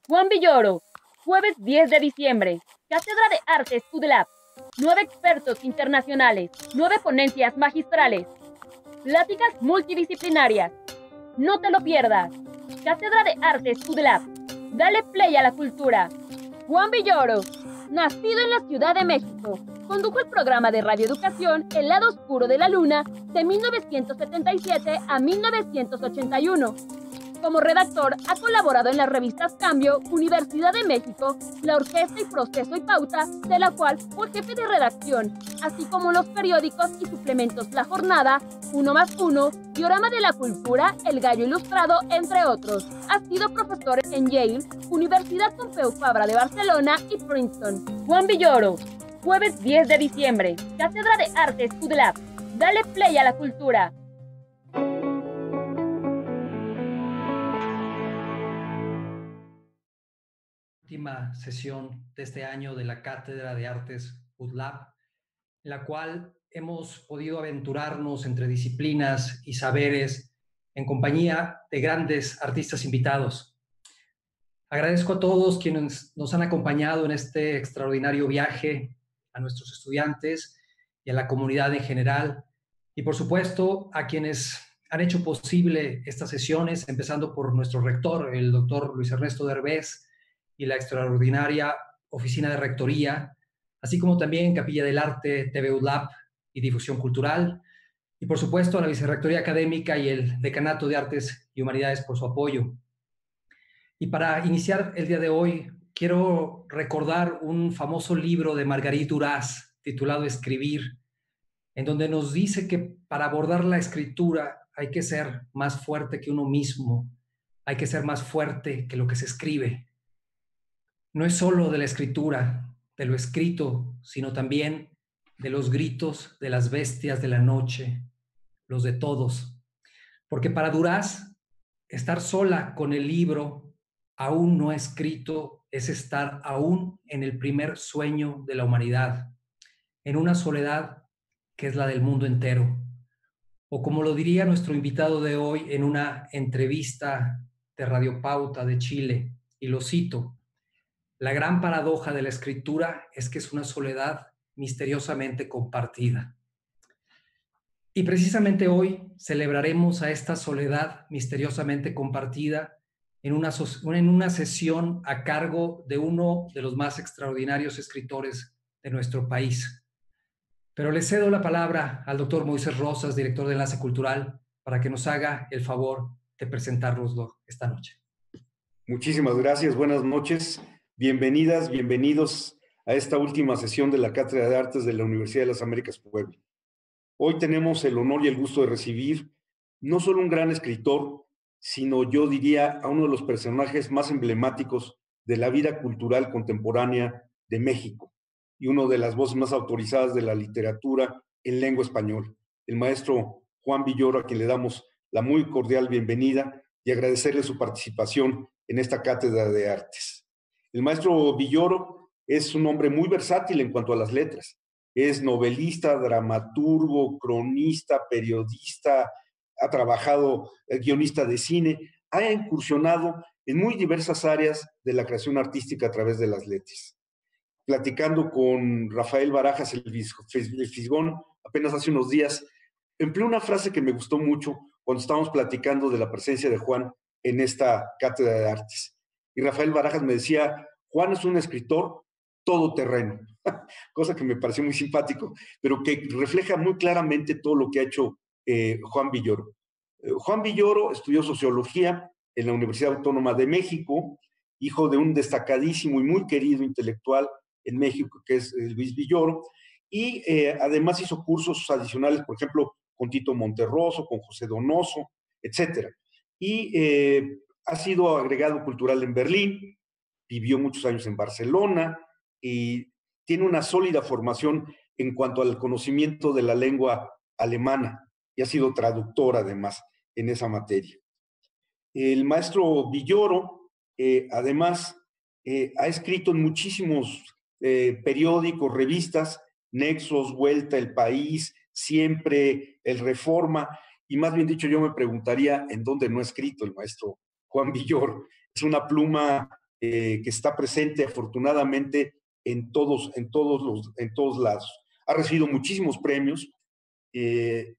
Juan Villoro, jueves 10 de diciembre, Cátedra de Artes UDLAP. 9 expertos internacionales, 9 ponencias magistrales, pláticas multidisciplinarias. No te lo pierdas. Cátedra de Artes UDLAP. Dale play a la cultura. Juan Villoro, nacido en la Ciudad de México, condujo el programa de radioeducación El lado oscuro de la luna de 1977 a 1981. Como redactor, ha colaborado en las revistas Cambio, Universidad de México, La Orquesta y Proceso y Pauta, de la cual fue jefe de redacción, así como los periódicos y suplementos La Jornada, 1+1, Diorama de la Cultura, El Gallo Ilustrado, entre otros. Ha sido profesor en Yale, Universidad Pompeu Fabra de Barcelona y Princeton. Juan Villoro, jueves 10 de diciembre, Cátedra de Artes UDLAP. Dale play a la cultura. Última sesión de este año de la Cátedra de Artes UDLAP, en la cual hemos podido aventurarnos entre disciplinas y saberes en compañía de grandes artistas invitados. Agradezco a todos quienes nos han acompañado en este extraordinario viaje, a nuestros estudiantes y a la comunidad en general, y por supuesto a quienes han hecho posible estas sesiones, empezando por nuestro rector, el doctor Luis Ernesto Derbez, y la extraordinaria Oficina de Rectoría, así como también Capilla del Arte, TV UDLAP y Difusión Cultural, y por supuesto a la Vicerrectoría Académica y el Decanato de Artes y Humanidades por su apoyo. Y para iniciar el día de hoy, quiero recordar un famoso libro de Marguerite Duras titulado Escribir, en donde nos dice que para abordar la escritura hay que ser más fuerte que uno mismo, hay que ser más fuerte que lo que se escribe. No es solo de la escritura, de lo escrito, sino también de los gritos de las bestias de la noche, los de todos. Porque para Duras, estar sola con el libro aún no escrito es estar aún en el primer sueño de la humanidad, en una soledad que es la del mundo entero. O como lo diría nuestro invitado de hoy en una entrevista de Radio Pauta de Chile, y lo cito: la gran paradoja de la escritura es que es una soledad misteriosamente compartida. Y precisamente hoy celebraremos a esta soledad misteriosamente compartida en una sesión a cargo de uno de los más extraordinarios escritores de nuestro país. Pero le cedo la palabra al doctor Moisés Rosas, director de Enlace Cultural, para que nos haga el favor de presentárnoslo esta noche. Muchísimas gracias, buenas noches. Bienvenidas, bienvenidos a esta última sesión de la Cátedra de Artes de la Universidad de las Américas Puebla. Hoy tenemos el honor y el gusto de recibir no solo un gran escritor, sino yo diría a uno de los personajes más emblemáticos de la vida cultural contemporánea de México y una de las voces más autorizadas de la literatura en lengua española, el maestro Juan Villoro, a quien le damos la muy cordial bienvenida y agradecerle su participación en esta Cátedra de Artes. El maestro Villoro es un hombre muy versátil en cuanto a las letras. Es novelista, dramaturgo, cronista, periodista, ha trabajado guionista de cine, ha incursionado en muy diversas áreas de la creación artística a través de las letras. Platicando con Rafael Barajas, el Fisgón, apenas hace unos días, empleó una frase que me gustó mucho cuando estábamos platicando de la presencia de Juan en esta Cátedra de Artes. Y Rafael Barajas me decía: Juan es un escritor todoterreno, cosa que me pareció muy simpático, pero que refleja muy claramente todo lo que ha hecho Juan Villoro. Juan Villoro estudió sociología en la Universidad Autónoma de México, hijo de un destacadísimo y muy querido intelectual en México, que es Luis Villoro, y además hizo cursos adicionales, por ejemplo, con Tito Monterroso, con José Donoso, etc. Y ha sido agregado cultural en Berlín, vivió muchos años en Barcelona y tiene una sólida formación en cuanto al conocimiento de la lengua alemana y ha sido traductor además en esa materia. El maestro Villoro, además, ha escrito en muchísimos periódicos, revistas, Nexos, Vuelta, El País, Siempre, El Reforma, y más bien dicho, yo me preguntaría en dónde no ha escrito el maestro Juan Villoro. Es una pluma que está presente afortunadamente en todos lados. Ha recibido muchísimos premios,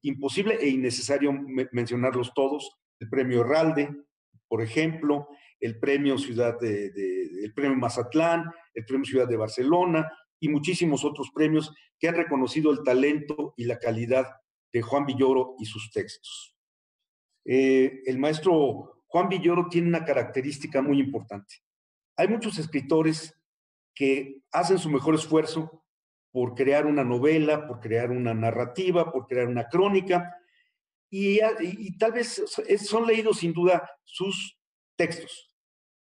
imposible e innecesario mencionarlos todos. El premio Herralde, por ejemplo, el premio el premio Mazatlán, el premio Ciudad de Barcelona y muchísimos otros premios que han reconocido el talento y la calidad de Juan Villoro y sus textos. El maestro Juan Villoro tiene una característica muy importante. Hay muchos escritores que hacen su mejor esfuerzo por crear una novela, por crear una narrativa, por crear una crónica, y tal vez son leídos sin duda sus textos.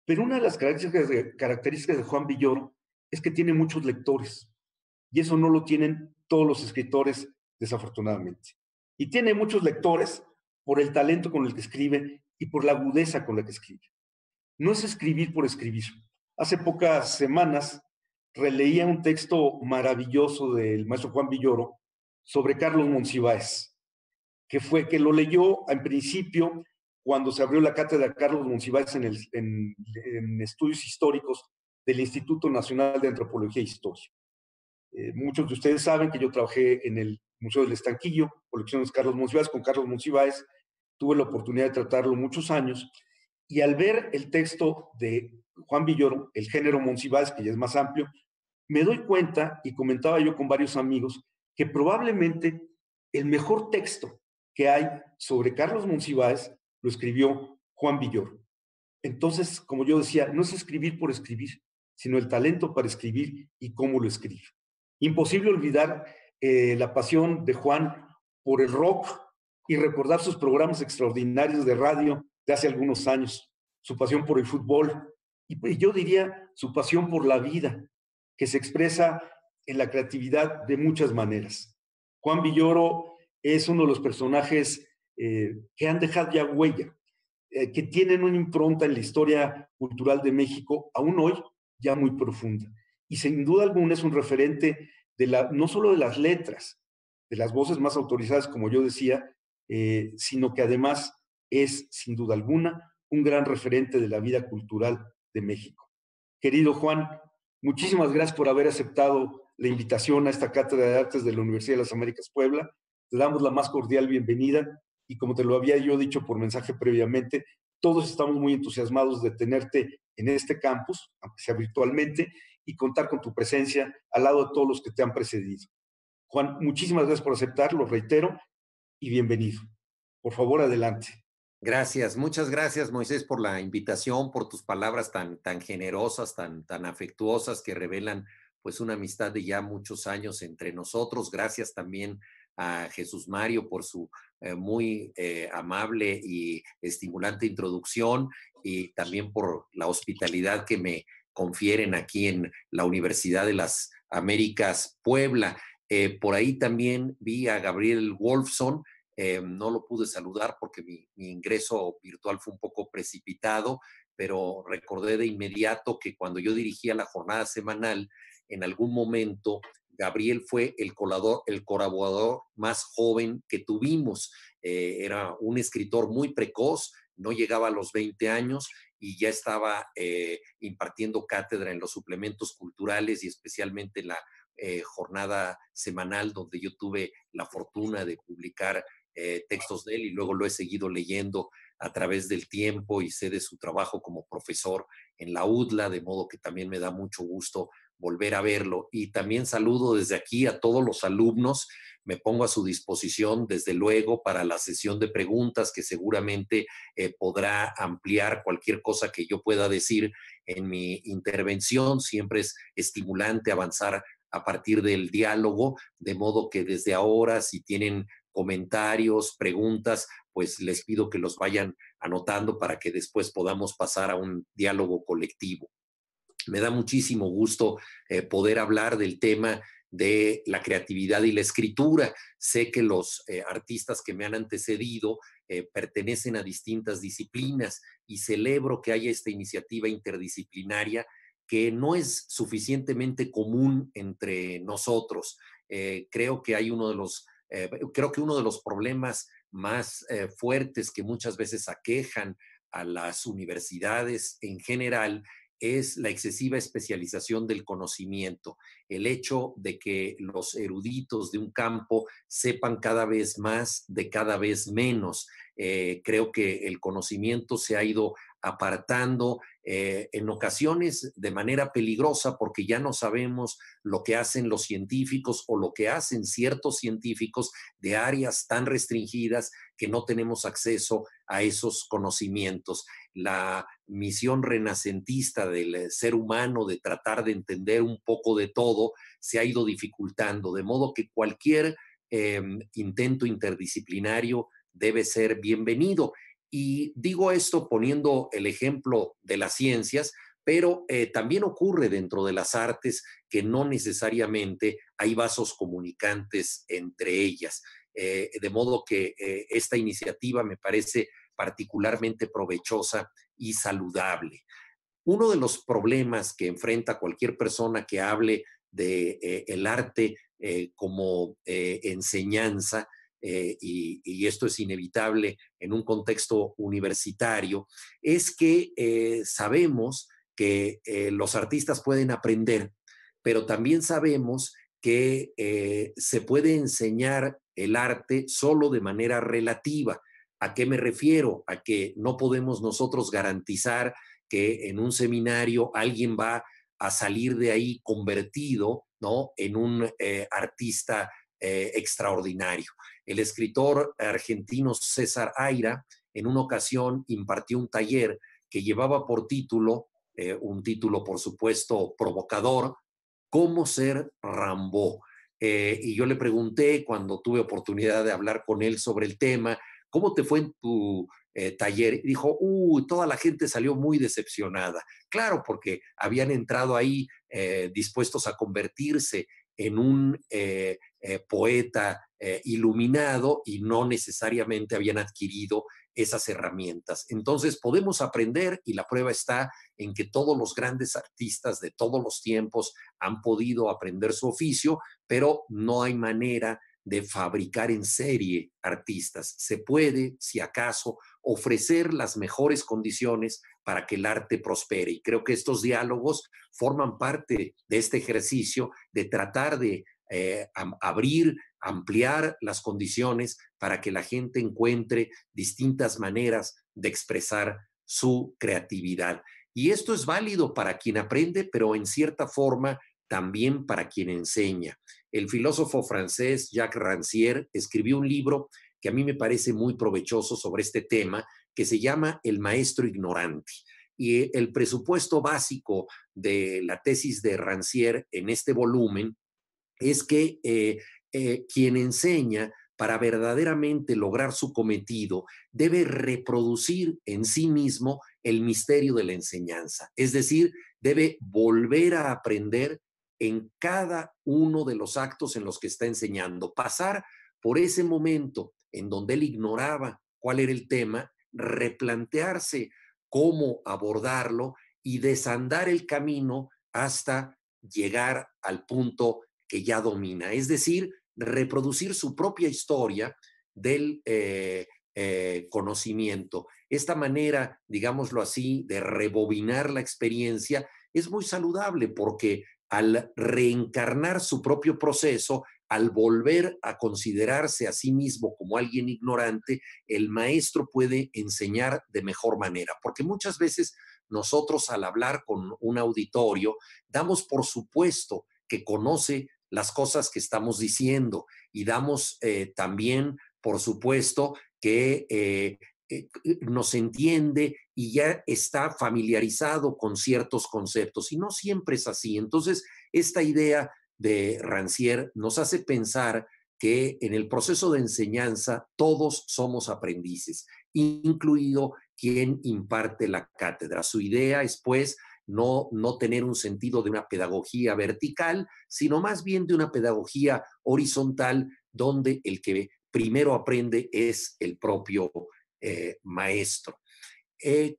Pero una de las características de Juan Villoro es que tiene muchos lectores, y eso no lo tienen todos los escritores, desafortunadamente. Y tiene muchos lectores por el talento con el que escribe y por la agudeza con la que escribe. No es escribir por escribir. Hace pocas semanas releía un texto maravilloso del maestro Juan Villoro sobre Carlos Monsiváis, que lo leyó en principio cuando se abrió la cátedra Carlos Monsiváis en estudios históricos del Instituto Nacional de Antropología e Historia. Muchos de ustedes saben que yo trabajé en el Museo del Estanquillo, colecciones Carlos Monsiváis, con Carlos Monsiváis. Tuve la oportunidad de tratarlo muchos años, y al ver el texto de Juan Villoro, el género Monsiváis, que ya es más amplio, me doy cuenta, y comentaba yo con varios amigos, que probablemente el mejor texto que hay sobre Carlos Monsiváis lo escribió Juan Villoro. Entonces, como yo decía, no es escribir por escribir, sino el talento para escribir y cómo lo escribe. Imposible olvidar la pasión de Juan por el rock y recordar sus programas extraordinarios de radio de hace algunos años, su pasión por el fútbol y yo diría su pasión por la vida, que se expresa en la creatividad de muchas maneras. Juan Villoro es uno de los personajes que han dejado ya huella, que tienen una impronta en la historia cultural de México, aún hoy ya muy profunda. Y sin duda alguna es un referente no solo de las letras, de las voces más autorizadas, como yo decía, sino que además es, sin duda alguna, un gran referente de la vida cultural de México. Querido Juan, muchísimas gracias por haber aceptado la invitación a esta Cátedra de Artes de la Universidad de las Américas Puebla. Te damos la más cordial bienvenida y, como te lo había yo dicho por mensaje previamente, todos estamos muy entusiasmados de tenerte en este campus, aunque sea virtualmente, y contar con tu presencia al lado de todos los que te han precedido. Juan, muchísimas gracias por aceptar, lo reitero, y bienvenido. Por favor, adelante. Gracias, muchas gracias, Moisés, por la invitación, por tus palabras tan generosas, tan afectuosas, que revelan pues una amistad de ya muchos años entre nosotros. Gracias también a Jesús Mario por su muy amable y estimulante introducción, y también por la hospitalidad que me confieren aquí en la Universidad de las Américas Puebla. Por ahí también vi a Gabriel Wolfson. No lo pude saludar porque mi ingreso virtual fue un poco precipitado, pero recordé de inmediato que cuando yo dirigía la jornada semanal, en algún momento Gabriel fue el colaborador más joven que tuvimos. Era un escritor muy precoz, no llegaba a los 20 años y ya estaba impartiendo cátedra en los suplementos culturales y especialmente en la jornada semanal, donde yo tuve la fortuna de publicar textos de él, y luego lo he seguido leyendo a través del tiempo y sé de su trabajo como profesor en la UDLA, de modo que también me da mucho gusto volver a verlo. Y también saludo desde aquí a todos los alumnos. Me pongo a su disposición, desde luego, para la sesión de preguntas, que seguramente podrá ampliar cualquier cosa que yo pueda decir en mi intervención. Siempre es estimulante avanzar a partir del diálogo, de modo que desde ahora, si tienen comentarios, preguntas, pues les pido que los vayan anotando para que después podamos pasar a un diálogo colectivo. Me da muchísimo gusto poder hablar del tema de la creatividad y la escritura. Sé que los artistas que me han antecedido pertenecen a distintas disciplinas, y celebro que haya esta iniciativa interdisciplinaria que no es suficientemente común entre nosotros. Creo que uno de los problemas más fuertes que muchas veces aquejan a las universidades en general es la excesiva especialización del conocimiento, el hecho de que los eruditos de un campo sepan cada vez más de cada vez menos. Creo que el conocimiento se ha ido apartando en ocasiones de manera peligrosa porque ya no sabemos lo que hacen los científicos o lo que hacen ciertos científicos de áreas tan restringidas que no tenemos acceso a esos conocimientos. La misión renacentista del ser humano de tratar de entender un poco de todo se ha ido dificultando, de modo que cualquier intento interdisciplinario debe ser bienvenido. Y digo esto poniendo el ejemplo de las ciencias, pero también ocurre dentro de las artes que no necesariamente hay vasos comunicantes entre ellas. De modo que esta iniciativa me parece particularmente provechosa y saludable. Uno de los problemas que enfrenta cualquier persona que hable de el arte como enseñanza, y esto es inevitable en un contexto universitario, es que sabemos que los artistas pueden aprender, pero también sabemos que se puede enseñar el arte solo de manera relativa. ¿A qué me refiero? A que no podemos nosotros garantizar que en un seminario alguien va a salir de ahí convertido, ¿no?, en un artista extraordinario. El escritor argentino César Aira en una ocasión impartió un taller que llevaba por título, un título por supuesto provocador, ¿Cómo ser Rimbaud? Y yo le pregunté cuando tuve oportunidad de hablar con él sobre el tema, ¿cómo te fue en tu taller? Y dijo, toda la gente salió muy decepcionada. Claro, porque habían entrado ahí dispuestos a convertirse en un poeta iluminado y no necesariamente habían adquirido esas herramientas. Entonces podemos aprender y la prueba está en que todos los grandes artistas de todos los tiempos han podido aprender su oficio, pero no hay manera de fabricar en serie artistas. Se puede, si acaso, ofrecer las mejores condiciones para que el arte prospere. Y creo que estos diálogos forman parte de este ejercicio de tratar de abrir, ampliar las condiciones para que la gente encuentre distintas maneras de expresar su creatividad. Y esto es válido para quien aprende, pero en cierta forma también para quien enseña. El filósofo francés Jacques Rancière escribió un libro que a mí me parece muy provechoso sobre este tema, que se llama El maestro ignorante. Y el presupuesto básico de la tesis de Rancière en este volumen es que quien enseña, para verdaderamente lograr su cometido, debe reproducir en sí mismo el misterio de la enseñanza. Es decir, debe volver a aprender en cada uno de los actos en los que está enseñando, pasar por ese momento en donde él ignoraba cuál era el tema, replantearse cómo abordarlo y desandar el camino hasta llegar al punto que ya domina. Es decir, reproducir su propia historia del conocimiento. Esta manera, digámoslo así, de rebobinar la experiencia es muy saludable porque al reencarnar su propio proceso, al volver a considerarse a sí mismo como alguien ignorante, el maestro puede enseñar de mejor manera, porque muchas veces nosotros al hablar con un auditorio damos por supuesto que conoce las cosas que estamos diciendo y damos también por supuesto que nos entiende y ya está familiarizado con ciertos conceptos y no siempre es así. Entonces, esta idea de Rancière nos hace pensar que en el proceso de enseñanza todos somos aprendices, incluido quien imparte la cátedra. Su idea es, pues, no tener un sentido de una pedagogía vertical, sino más bien de una pedagogía horizontal, donde el que primero aprende es el propio maestro.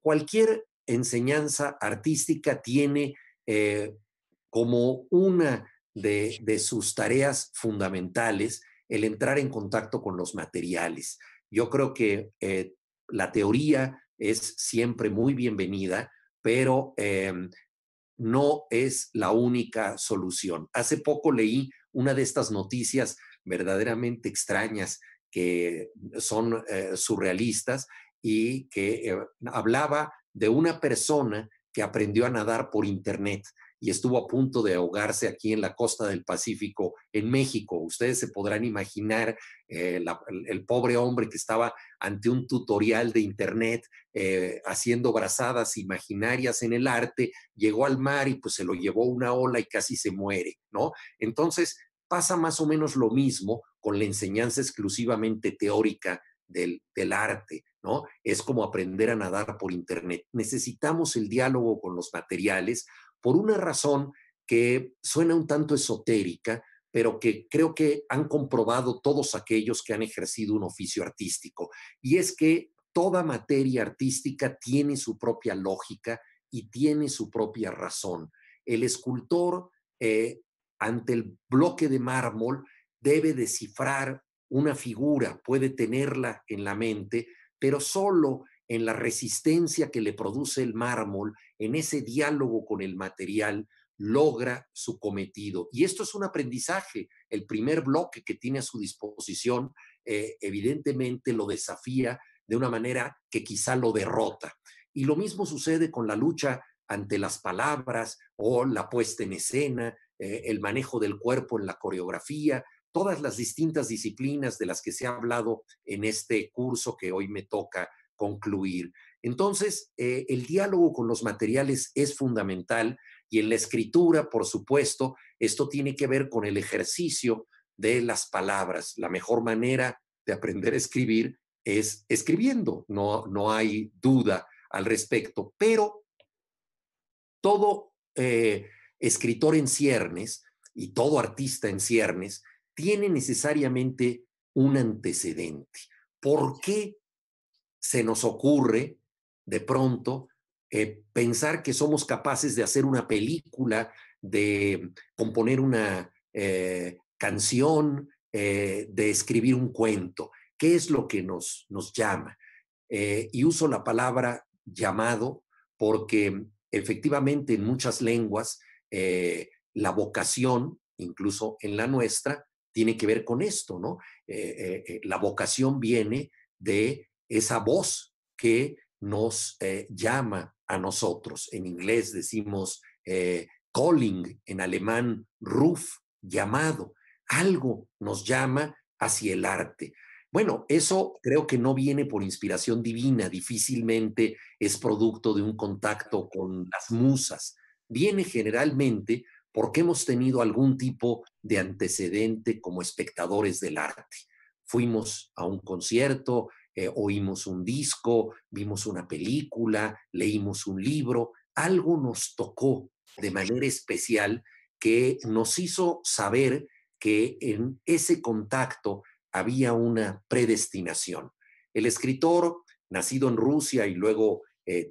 Cualquier enseñanza artística tiene como una de sus tareas fundamentales el entrar en contacto con los materiales. Yo creo que la teoría es siempre muy bienvenida, pero no es la única solución. Hace poco leí una de estas noticias verdaderamente extrañas que son surrealistas y que hablaba de una persona que aprendió a nadar por internet y estuvo a punto de ahogarse aquí en la costa del Pacífico, en México. Ustedes se podrán imaginar el pobre hombre que estaba ante un tutorial de internet haciendo brazadas imaginarias en el arte, llegó al mar y pues se lo llevó una ola y casi se muere, ¿no? Entonces pasa más o menos lo mismo con la enseñanza exclusivamente teórica del arte, ¿no? Es como aprender a nadar por internet. Necesitamos el diálogo con los materiales por una razón que suena un tanto esotérica, pero que creo que han comprobado todos aquellos que han ejercido un oficio artístico, y es que toda materia artística tiene su propia lógica y tiene su propia razón. El escultor, ante el bloque de mármol, debe descifrar una figura, puede tenerla en la mente, pero solo en la resistencia que le produce el mármol, en ese diálogo con el material, logra su cometido. Y esto es un aprendizaje. El primer bloque que tiene a su disposición, evidentemente lo desafía de una manera que quizá lo derrota. Y lo mismo sucede con la lucha ante las palabras o la puesta en escena, el manejo del cuerpo en la coreografía, todas las distintas disciplinas de las que se ha hablado en este curso que hoy me toca concluir. Entonces, el diálogo con los materiales es fundamental, y en la escritura, por supuesto, esto tiene que ver con el ejercicio de las palabras. La mejor manera de aprender a escribir es escribiendo, no hay duda al respecto, pero todo escritor en ciernes y todo artista en ciernes tiene necesariamente un antecedente. ¿Por qué se nos ocurre de pronto pensar que somos capaces de hacer una película, de componer una canción, de escribir un cuento? ¿Qué es lo que nos llama? Y uso la palabra llamado porque efectivamente en muchas lenguas la vocación, incluso en la nuestra, tiene que ver con esto, ¿no? La vocación viene de esa voz que nos llama a nosotros. En inglés decimos calling, en alemán Ruf, llamado. Algo nos llama hacia el arte. Bueno, eso creo que no viene por inspiración divina, difícilmente es producto de un contacto con las musas. Viene generalmente porque hemos tenido algún tipo de antecedente como espectadores del arte. Fuimos a un concierto, oímos un disco, vimos una película, leímos un libro, algo nos tocó de manera especial que nos hizo saber que en ese contacto había una predestinación. El escritor, nacido en Rusia y luego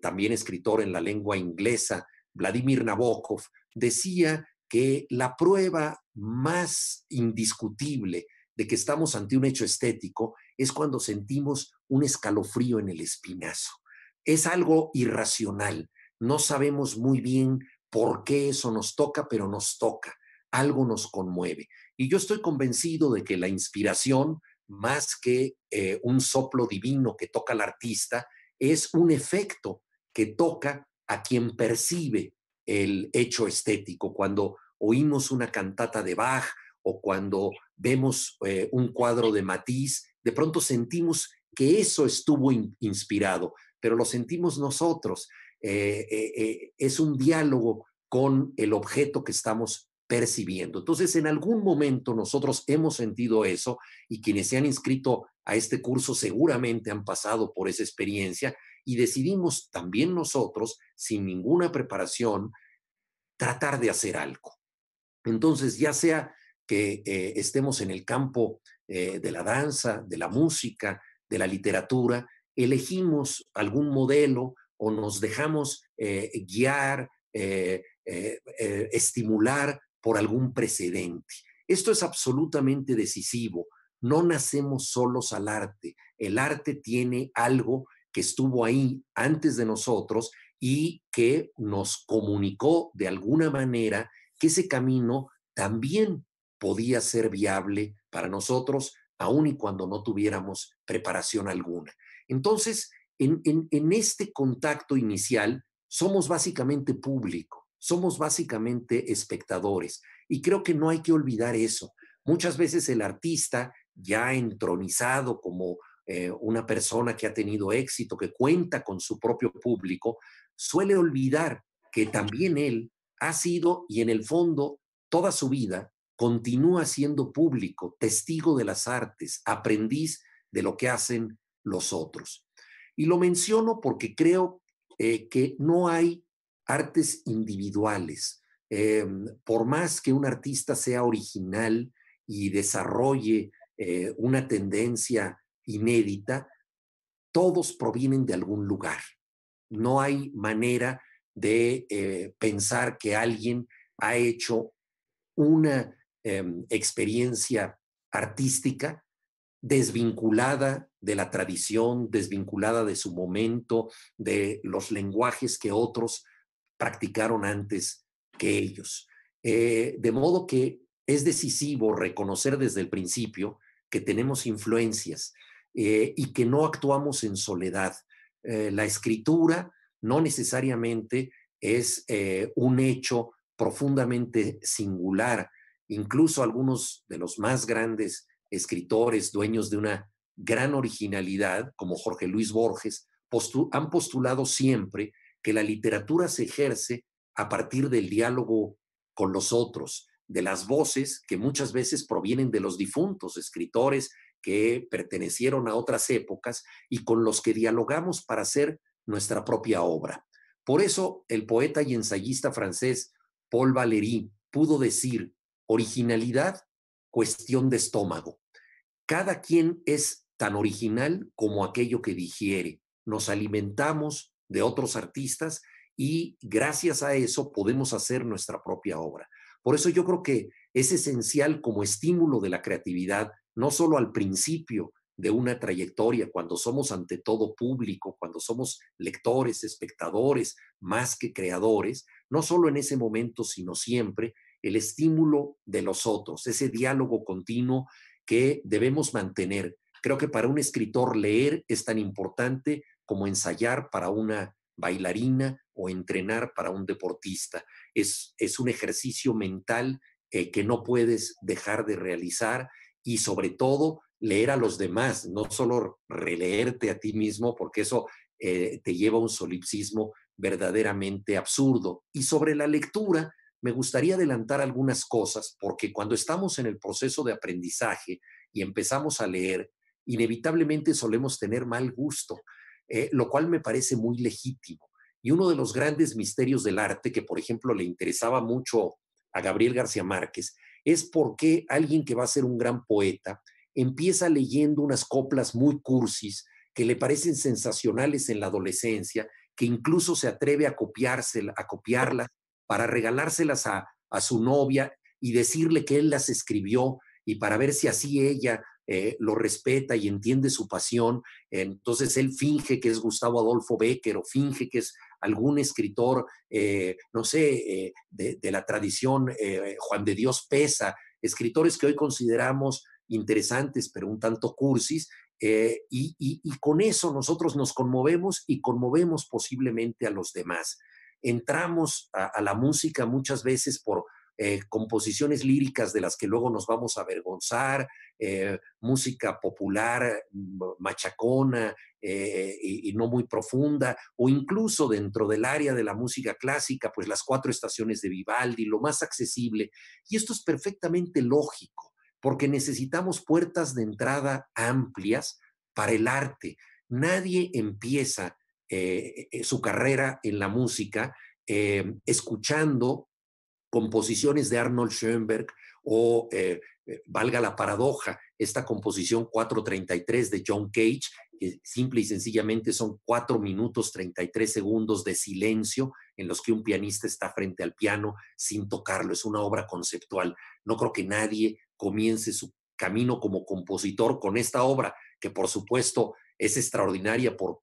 también escritor en la lengua inglesa, Vladimir Nabokov, decía que la prueba más indiscutible de que estamos ante un hecho estético es cuando sentimos un escalofrío en el espinazo. Es algo irracional, no sabemos muy bien por qué eso nos toca, pero nos toca, algo nos conmueve. Y yo estoy convencido de que la inspiración, más que un soplo divino que toca al artista, es un efecto que toca a quien percibe el hecho estético. Cuando oímos una cantata de Bach o cuando vemos un cuadro de Matisse, de pronto sentimos que eso estuvo inspirado, pero lo sentimos nosotros. Es un diálogo con el objeto que estamos percibiendo. Entonces, en algún momento nosotros hemos sentido eso, y quienes se han inscrito a este curso seguramente han pasado por esa experiencia, y decidimos también nosotros, sin ninguna preparación, tratar de hacer algo. Entonces, ya sea que estemos en el campo de la danza, de la música, de la literatura, elegimos algún modelo o nos dejamos guiar, estimular por algún precedente. Esto es absolutamente decisivo. No nacemos solos al arte. El arte tiene algo que estuvo ahí antes de nosotros y que nos comunicó de alguna manera que ese camino también podía ser viable para nosotros, aun y cuando no tuviéramos preparación alguna. Entonces, en este contacto inicial, somos básicamente público, somos básicamente espectadores, y creo que no hay que olvidar eso. Muchas veces el artista, ya entronizado como una persona que ha tenido éxito, que cuenta con su propio público, suele olvidar que también él ha sido, y en el fondo, toda su vida, continúa siendo público, testigo de las artes, aprendiz de lo que hacen los otros. Y lo menciono porque creo que no hay artes individuales. Por más que un artista sea original y desarrolle una tendencia inédita, todos provienen de algún lugar. No hay manera de pensar que alguien ha hecho una experiencia artística desvinculada de la tradición, desvinculada de su momento, de los lenguajes que otros practicaron antes que ellos. De modo que es decisivo reconocer desde el principio que tenemos influencias y que no actuamos en soledad. La escritura no necesariamente es un hecho profundamente singular. Incluso algunos de los más grandes escritores, dueños de una gran originalidad, como Jorge Luis Borges, han postulado siempre que la literatura se ejerce a partir del diálogo con los otros, de las voces que muchas veces provienen de los difuntos escritores que pertenecieron a otras épocas y con los que dialogamos para hacer nuestra propia obra. Por eso el poeta y ensayista francés Paul Valéry pudo decir: originalidad, cuestión de estómago. Cada quien es tan original como aquello que digiere. Nos alimentamos de otros artistas y gracias a eso podemos hacer nuestra propia obra. Por eso yo creo que es esencial como estímulo de la creatividad, no solo al principio de una trayectoria, cuando somos ante todo público, cuando somos lectores, espectadores, más que creadores, no solo en ese momento, sino siempre, el estímulo de los otros, ese diálogo continuo que debemos mantener. Creo que para un escritor leer es tan importante como ensayar para una bailarina o entrenar para un deportista. Es un ejercicio mental que no puedes dejar de realizar, y sobre todo leer a los demás, no solo releerte a ti mismo, porque eso te lleva a un solipsismo verdaderamente absurdo. Y sobre la lectura, me gustaría adelantar algunas cosas, porque cuando estamos en el proceso de aprendizaje y empezamos a leer, inevitablemente solemos tener mal gusto, lo cual me parece muy legítimo. Y uno de los grandes misterios del arte, que por ejemplo le interesaba mucho a Gabriel García Márquez, es por qué alguien que va a ser un gran poeta empieza leyendo unas coplas muy cursis que le parecen sensacionales en la adolescencia, que incluso se atreve a copiarlas para regalárselas a su novia y decirle que él las escribió, y para ver si así ella lo respeta y entiende su pasión. Entonces él finge que es Gustavo Adolfo Bécquer o finge que es algún escritor, no sé, de la tradición Juan de Dios Pesa, escritores que hoy consideramos interesantes, pero un tanto cursis, y con eso nosotros nos conmovemos y conmovemos posiblemente a los demás. Entramos a la música muchas veces por composiciones líricas de las que luego nos vamos a avergonzar, música popular, machacona y no muy profunda, o incluso dentro del área de la música clásica, pues las 4 estaciones de Vivaldi, lo más accesible. Y esto es perfectamente lógico, porque necesitamos puertas de entrada amplias para el arte. Nadie empieza su carrera en la música escuchando composiciones de Arnold Schoenberg o, valga la paradoja, esta composición 4:33 de John Cage, que simple y sencillamente son 4 minutos 33 segundos de silencio en los que un pianista está frente al piano sin tocarlo. Es una obra conceptual. No creo que nadie comience su camino como compositor con esta obra, que por supuesto es extraordinaria por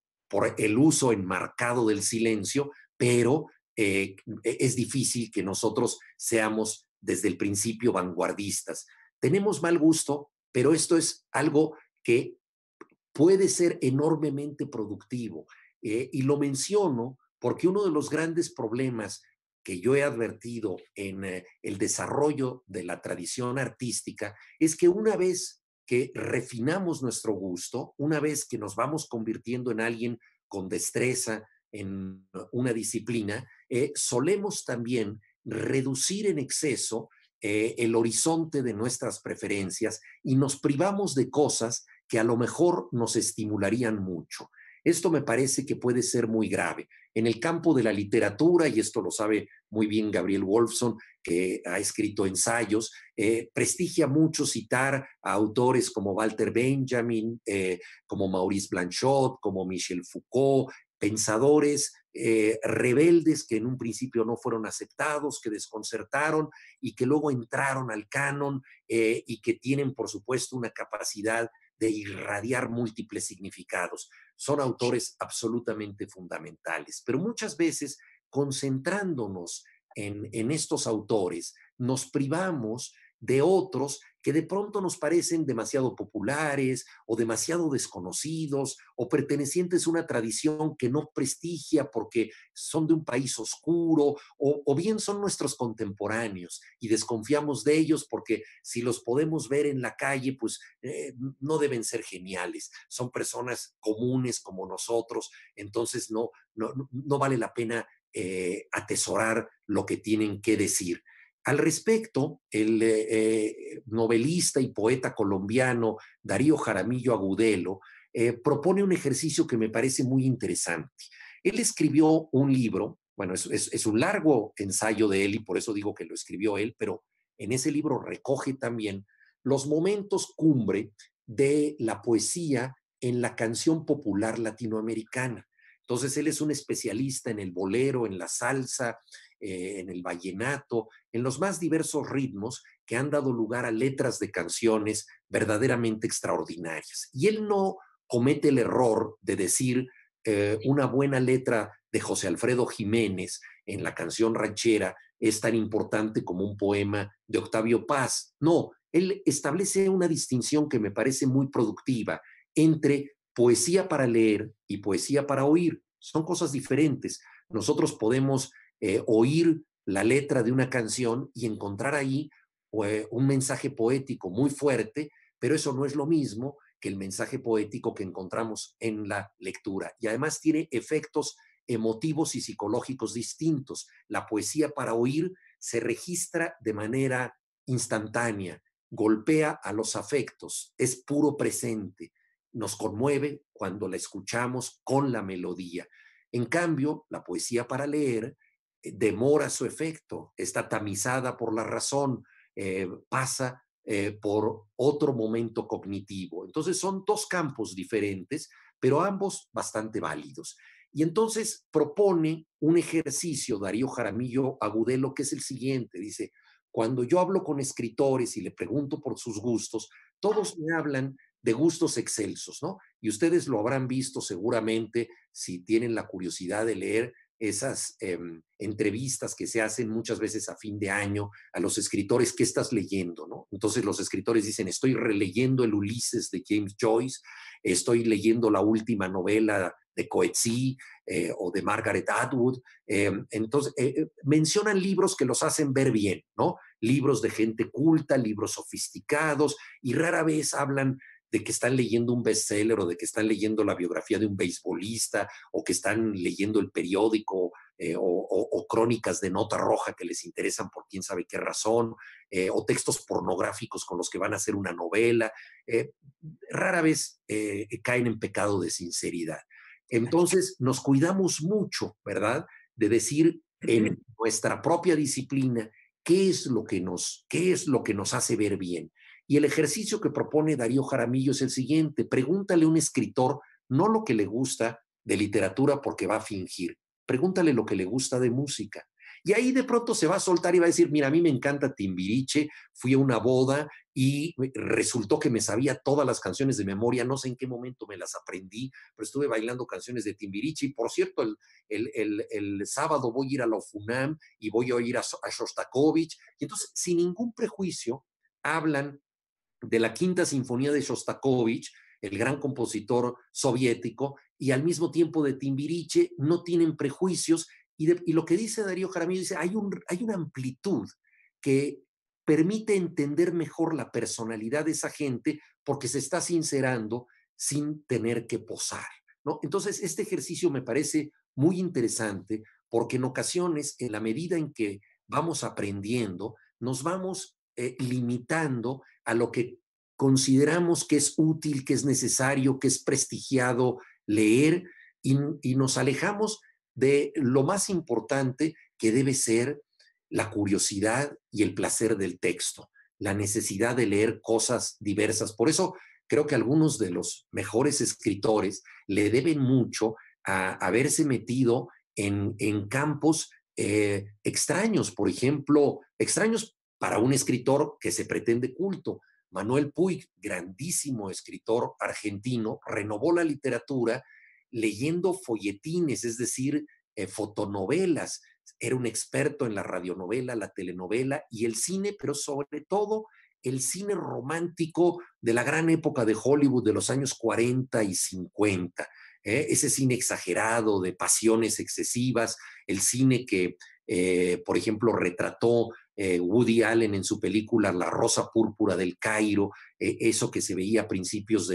el uso enmarcado del silencio, pero es difícil que nosotros seamos desde el principio vanguardistas. Tenemos mal gusto, pero esto es algo que puede ser enormemente productivo. Y lo menciono porque uno de los grandes problemas que yo he advertido en el desarrollo de la tradición artística es que una vez que refinamos nuestro gusto, una vez que nos vamos convirtiendo en alguien con destreza en una disciplina, solemos también reducir en exceso el horizonte de nuestras preferencias y nos privamos de cosas que a lo mejor nos estimularían mucho. Esto me parece que puede ser muy grave. En el campo de la literatura, y esto lo sabe muy bien Gabriel Wolfson, que ha escrito ensayos, prestigia mucho citar a autores como Walter Benjamin, como Maurice Blanchot, como Michel Foucault, pensadores rebeldes que en un principio no fueron aceptados, que desconcertaron y que luego entraron al canon y que tienen, por supuesto, una capacidad de irradiar múltiples significados. Son autores absolutamente fundamentales, pero muchas veces concentrándonos en estos autores, nos privamos de otros que de pronto nos parecen demasiado populares o demasiado desconocidos o pertenecientes a una tradición que no prestigia porque son de un país oscuro o bien son nuestros contemporáneos y desconfiamos de ellos porque si los podemos ver en la calle, pues no deben ser geniales, son personas comunes como nosotros, entonces no vale la pena atesorar lo que tienen que decir. Al respecto, el novelista y poeta colombiano Darío Jaramillo Agudelo propone un ejercicio que me parece muy interesante. Él escribió un libro, bueno, es un largo ensayo de él y por eso digo que lo escribió él, pero en ese libro recoge también los momentos cumbre de la poesía en la canción popular latinoamericana. Entonces, él es un especialista en el bolero, en la salsa, en el vallenato, en los más diversos ritmos que han dado lugar a letras de canciones verdaderamente extraordinarias. Y él no comete el error de decir una buena letra de José Alfredo Jiménez en la canción ranchera es tan importante como un poema de Octavio Paz. No, él establece una distinción que me parece muy productiva entre poesía para leer y poesía para oír. Son cosas diferentes. Nosotros podemos oír la letra de una canción y encontrar ahí un mensaje poético muy fuerte, pero eso no es lo mismo que el mensaje poético que encontramos en la lectura. Y además tiene efectos emotivos y psicológicos distintos. La poesía para oír se registra de manera instantánea, golpea a los afectos, es puro presente, nos conmueve cuando la escuchamos con la melodía. En cambio, la poesía para leer demora su efecto, está tamizada por la razón, pasa por otro momento cognitivo. Entonces son dos campos diferentes, pero ambos bastante válidos. Y entonces propone un ejercicio, Darío Jaramillo Agudelo, que es el siguiente. Dice, cuando yo hablo con escritores y le pregunto por sus gustos, todos me hablan de gustos excelsos, ¿no? Y ustedes lo habrán visto seguramente si tienen la curiosidad de leer esas entrevistas que se hacen muchas veces a fin de año a los escritores, ¿qué estás leyendo? ¿No? Entonces los escritores dicen, estoy releyendo el Ulises de James Joyce, estoy leyendo la última novela de Coetzee o de Margaret Atwood. Entonces mencionan libros que los hacen ver bien, ¿no? Libros de gente culta, libros sofisticados, y rara vez hablan de que están leyendo un bestseller o de que están leyendo la biografía de un beisbolista o que están leyendo el periódico o crónicas de nota roja que les interesan por quién sabe qué razón, o textos pornográficos con los que van a hacer una novela. Rara vez caen en pecado de sinceridad. Entonces nos cuidamos mucho, ¿verdad?, de decir en nuestra propia disciplina qué es lo que nos hace ver bien. Y el ejercicio que propone Darío Jaramillo es el siguiente: pregúntale a un escritor no lo que le gusta de literatura porque va a fingir, pregúntale lo que le gusta de música. Y ahí de pronto se va a soltar y va a decir, mira, a mí me encanta Timbiriche, fui a una boda y resultó que me sabía todas las canciones de memoria, no sé en qué momento me las aprendí, pero estuve bailando canciones de Timbiriche. Y por cierto, el sábado voy a ir a la UFUNAM y voy a ir a Shostakovich, y entonces sin ningún prejuicio hablan de la Quinta Sinfonía de Shostakovich, el gran compositor soviético, y al mismo tiempo de Timbiriche, no tienen prejuicios, y lo que dice Darío Jaramillo, dice, hay una amplitud que permite entender mejor la personalidad de esa gente porque se está sincerando sin tener que posar, ¿no? Entonces, este ejercicio me parece muy interesante porque en ocasiones, en la medida en que vamos aprendiendo, nos vamos limitando a lo que consideramos que es útil, que es necesario, que es prestigiado leer, y nos alejamos de lo más importante, que debe ser la curiosidad y el placer del texto, la necesidad de leer cosas diversas. Por eso creo que algunos de los mejores escritores le deben mucho a haberse metido en campos extraños, por ejemplo, extraños para un escritor que se pretende culto. Manuel Puig, grandísimo escritor argentino, renovó la literatura leyendo folletines, es decir, fotonovelas. Era un experto en la radionovela, la telenovela y el cine, pero sobre todo el cine romántico de la gran época de Hollywood de los años 40 y 50. Ese cine exagerado, de pasiones excesivas, el cine que, por ejemplo, retrató Woody Allen en su película La Rosa Púrpura del Cairo, eso que se veía a principios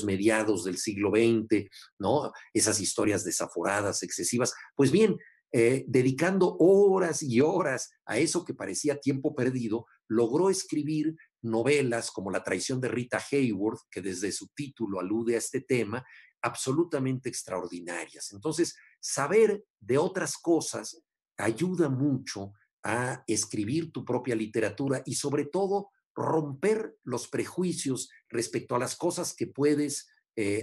mediados del siglo XX, ¿no? Esas historias desaforadas, excesivas. Pues bien, dedicando horas y horas a eso que parecía tiempo perdido, logró escribir novelas como La traición de Rita Hayworth, que desde su título alude a este tema, absolutamente extraordinarias. Entonces, saber de otras cosas ayuda mucho a escribir tu propia literatura y sobre todo romper los prejuicios respecto a las cosas que puedes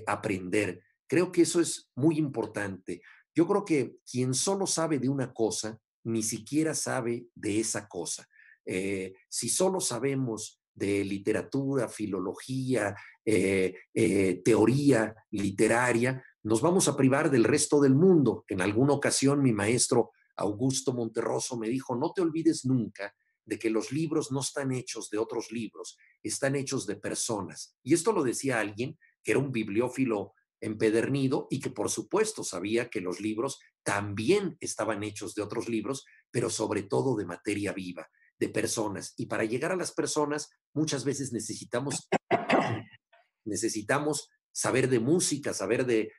aprender. Creo que eso es muy importante. Yo creo que quien solo sabe de una cosa, ni siquiera sabe de esa cosa. Si solo sabemos de literatura, filología, teoría literaria, nos vamos a privar del resto del mundo. En alguna ocasión mi maestro Augusto Monterroso me dijo, no te olvides nunca de que los libros no están hechos de otros libros, están hechos de personas. Y esto lo decía alguien que era un bibliófilo empedernido y que por supuesto sabía que los libros también estaban hechos de otros libros, pero sobre todo de materia viva, de personas. Y para llegar a las personas muchas veces necesitamos saber de música, saber de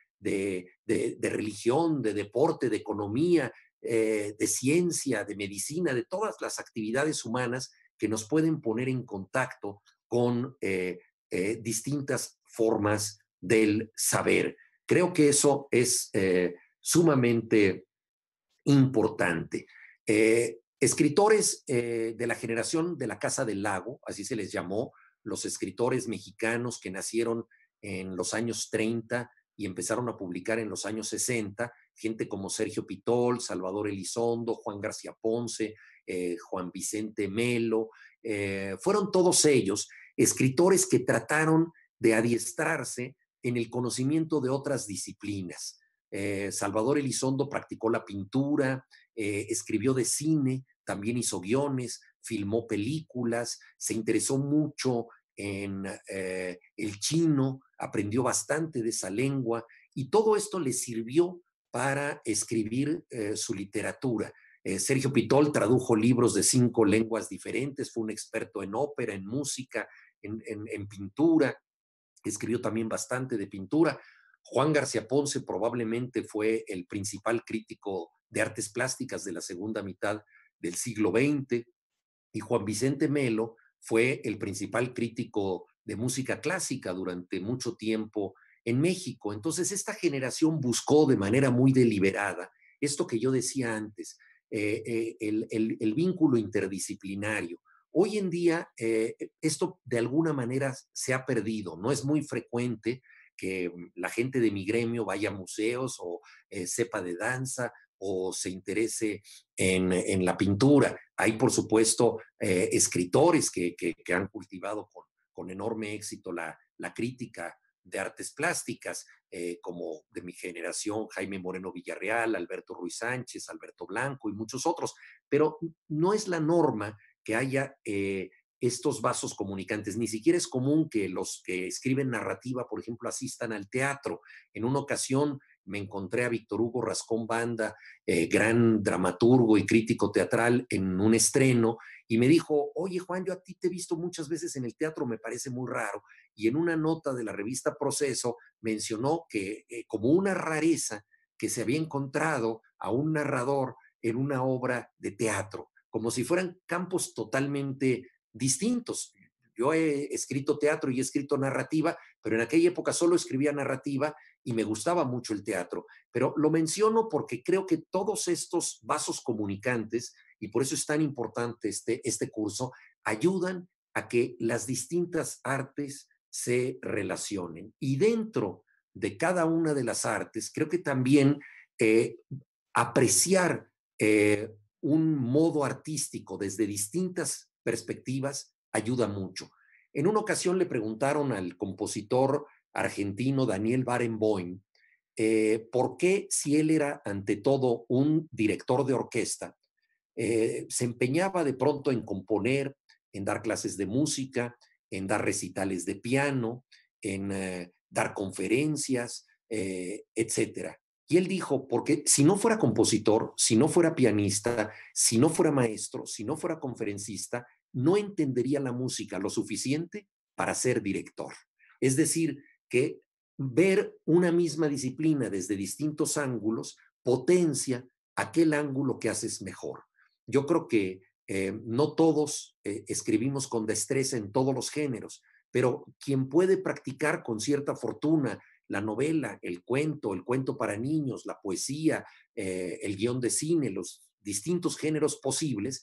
religión, de deporte, de economía, de ciencia, de medicina, de todas las actividades humanas que nos pueden poner en contacto con distintas formas del saber. Creo que eso es sumamente importante. Escritores de la generación de la Casa del Lago, así se les llamó, los escritores mexicanos que nacieron en los años 30 y empezaron a publicar en los años 60, gente como Sergio Pitol, Salvador Elizondo, Juan García Ponce, Juan Vicente Melo, fueron todos ellos escritores que trataron de adiestrarse en el conocimiento de otras disciplinas. Salvador Elizondo practicó la pintura, escribió de cine, también hizo guiones, filmó películas, se interesó mucho en el chino, aprendió bastante de esa lengua y todo esto le sirvió para escribir su literatura. Sergio Pitol tradujo libros de 5 lenguas diferentes, fue un experto en ópera, en música, en pintura, escribió también bastante de pintura. Juan García Ponce probablemente fue el principal crítico de artes plásticas de la segunda mitad del siglo XX y Juan Vicente Melo fue el principal crítico de música clásica durante mucho tiempo en México. Entonces, esta generación buscó de manera muy deliberada esto que yo decía antes, el vínculo interdisciplinario. Hoy en día, esto de alguna manera se ha perdido. No es muy frecuente que la gente de mi gremio vaya a museos o sepa de danza o se interese en la pintura. Hay, por supuesto, escritores que han cultivado con enorme éxito la crítica de artes plásticas, como de mi generación, Jaime Moreno Villarreal, Alberto Ruiz Sánchez, Alberto Blanco y muchos otros. Pero no es la norma que haya estos vasos comunicantes. Ni siquiera es común que los que escriben narrativa, por ejemplo, asistan al teatro. En una ocasión me encontré a Víctor Hugo Rascón Banda, gran dramaturgo y crítico teatral, en un estreno, y me dijo: oye, Juan, yo a ti te he visto muchas veces en el teatro, me parece muy raro. Y en una nota de la revista Proceso mencionó que como una rareza que se había encontrado a un narrador en una obra de teatro, como si fueran campos totalmente distintos. Yo he escrito teatro y he escrito narrativa, pero en aquella época solo escribía narrativa y me gustaba mucho el teatro. Pero lo menciono porque creo que todos estos vasos comunicantes, y por eso es tan importante este curso, ayudan a que las distintas artes se relacionen. Y dentro de cada una de las artes, creo que también apreciar un modo artístico desde distintas perspectivas ayuda mucho. En una ocasión le preguntaron al compositor argentino Daniel Barenboim por qué, si él era ante todo un director de orquesta, se empeñaba de pronto en componer, en dar clases de música, en dar recitales de piano, en dar conferencias, etcétera. Y él dijo: porque si no fuera compositor, si no fuera pianista, si no fuera maestro, si no fuera conferencista, no entendería la música lo suficiente para ser director. Es decir, que ver una misma disciplina desde distintos ángulos potencia aquel ángulo que haces mejor. Yo creo que no todos escribimos con destreza en todos los géneros, pero quien puede practicar con cierta fortuna la novela, el cuento para niños, la poesía, el guión de cine, los distintos géneros posibles,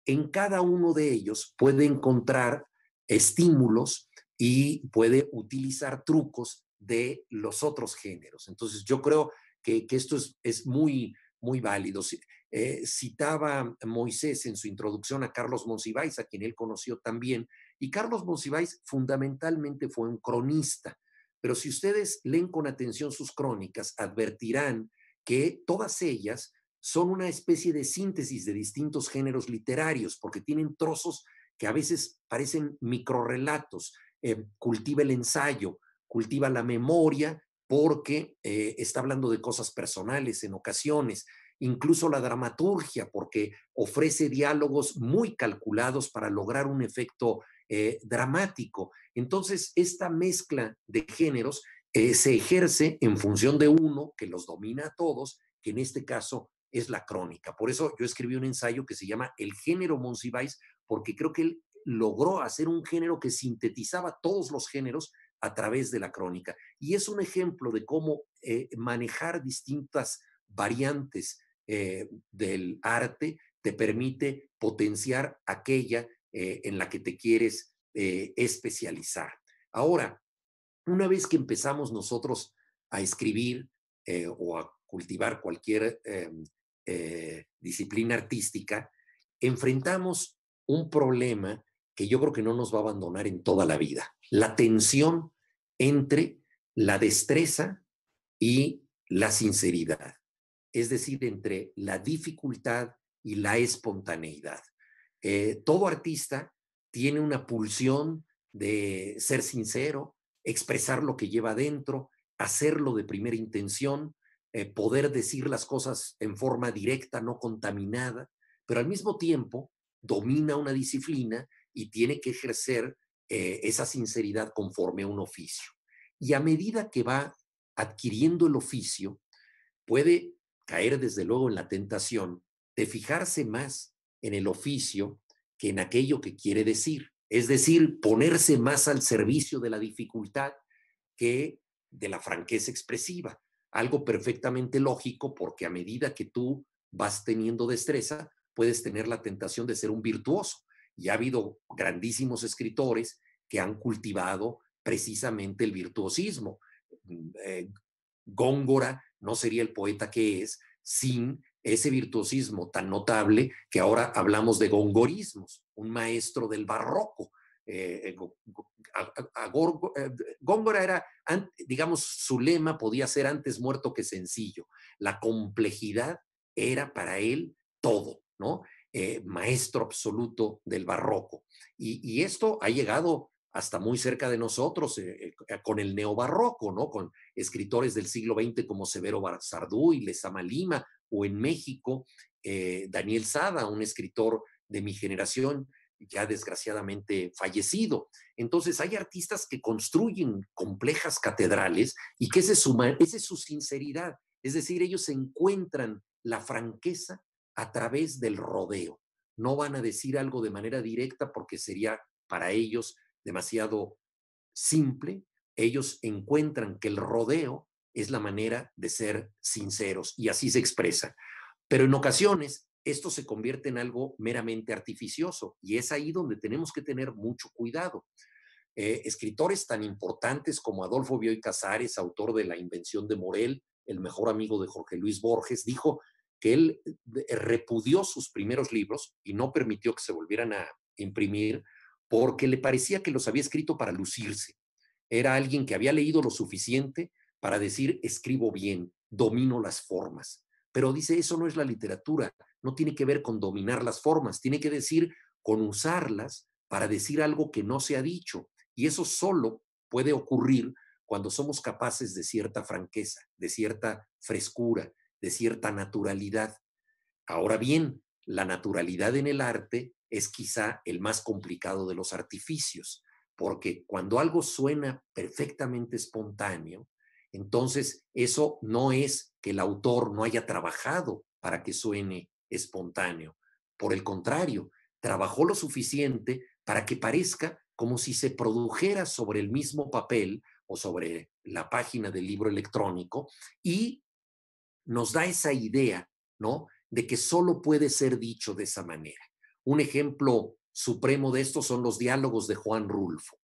en cada uno de ellos puede encontrar estímulos y puede utilizar trucos de los otros géneros. Entonces yo creo que esto es muy, muy válido. Citaba Moisés en su introducción a Carlos Monsiváis, a quien él conoció también, y Carlos Monsiváis fundamentalmente fue un cronista, pero si ustedes leen con atención sus crónicas, advertirán que todas ellas son una especie de síntesis de distintos géneros literarios, porque tienen trozos que a veces parecen microrrelatos. Cultiva el ensayo, cultiva la memoria, porque está hablando de cosas personales en ocasiones, incluso la dramaturgia, porque ofrece diálogos muy calculados para lograr un efecto dramático. Entonces, esta mezcla de géneros se ejerce en función de uno que los domina a todos, que en este caso es la crónica. Por eso yo escribí un ensayo que se llama El género Monsiváis, porque creo que él logró hacer un género que sintetizaba todos los géneros a través de la crónica. Y es un ejemplo de cómo manejar distintas variantes del arte te permite potenciar aquella en la que te quieres especializar. Ahora, una vez que empezamos nosotros a escribir o a cultivar cualquier disciplina artística, enfrentamos un problema que yo creo que no nos va a abandonar en toda la vida: la tensión entre la destreza y la sinceridad, es decir, entre la dificultad y la espontaneidad. Todo artista tiene una pulsión de ser sincero, expresar lo que lleva adentro, hacerlo de primera intención, poder decir las cosas en forma directa, no contaminada, pero al mismo tiempo domina una disciplina y tiene que ejercer esa sinceridad conforme a un oficio. Y a medida que va adquiriendo el oficio, puede caer desde luego en la tentación de fijarse más en el oficio que en aquello que quiere decir. Es decir, ponerse más al servicio de la dificultad que de la franqueza expresiva. Algo perfectamente lógico, porque a medida que tú vas teniendo destreza, puedes tener la tentación de ser un virtuoso. Y ha habido grandísimos escritores que han cultivado precisamente el virtuosismo. Góngora no sería el poeta que es sin ese virtuosismo tan notable que ahora hablamos de gongorismos, un maestro del barroco. Góngora era, digamos, su lema podía ser antes muerto que sencillo. La complejidad era para él todo, ¿no? Maestro absoluto del barroco. Y esto ha llegado hasta muy cerca de nosotros con el neobarroco, ¿no? Con escritores del siglo XX como Severo Sardú, Lezama Lima, o en México, Daniel Sada, un escritor de mi generación, ya desgraciadamente fallecido. Entonces hay artistas que construyen complejas catedrales y que esa es su sinceridad. Es decir, ellos encuentran la franqueza a través del rodeo. No van a decir algo de manera directa porque sería para ellos demasiado simple. Ellos encuentran que el rodeo es la manera de ser sinceros y así se expresa. Pero en ocasiones esto se convierte en algo meramente artificioso y es ahí donde tenemos que tener mucho cuidado. Escritores tan importantes como Adolfo Bioy Casares, autor de La invención de Morel, el mejor amigo de Jorge Luis Borges, dijo que él repudió sus primeros libros y no permitió que se volvieran a imprimir porque le parecía que los había escrito para lucirse. Era alguien que había leído lo suficiente para decir, escribo bien, domino las formas. Pero dice, eso no es la literatura, no tiene que ver con dominar las formas, tiene que decir con usarlas para decir algo que no se ha dicho. Y eso solo puede ocurrir cuando somos capaces de cierta franqueza, de cierta frescura, de cierta naturalidad. Ahora bien, la naturalidad en el arte es quizá el más complicado de los artificios, porque cuando algo suena perfectamente espontáneo, entonces eso no es que el autor no haya trabajado para que suene espontáneo. Por el contrario, trabajó lo suficiente para que parezca como si se produjera sobre el mismo papel o sobre la página del libro electrónico y nos da esa idea, ¿no?, de que solo puede ser dicho de esa manera. Un ejemplo supremo de esto son los diálogos de Juan Rulfo.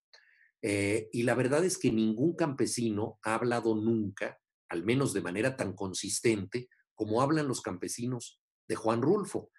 Y la verdad es que ningún campesino ha hablado nunca, al menos de manera tan consistente, como hablan los campesinos de Juan Rulfo.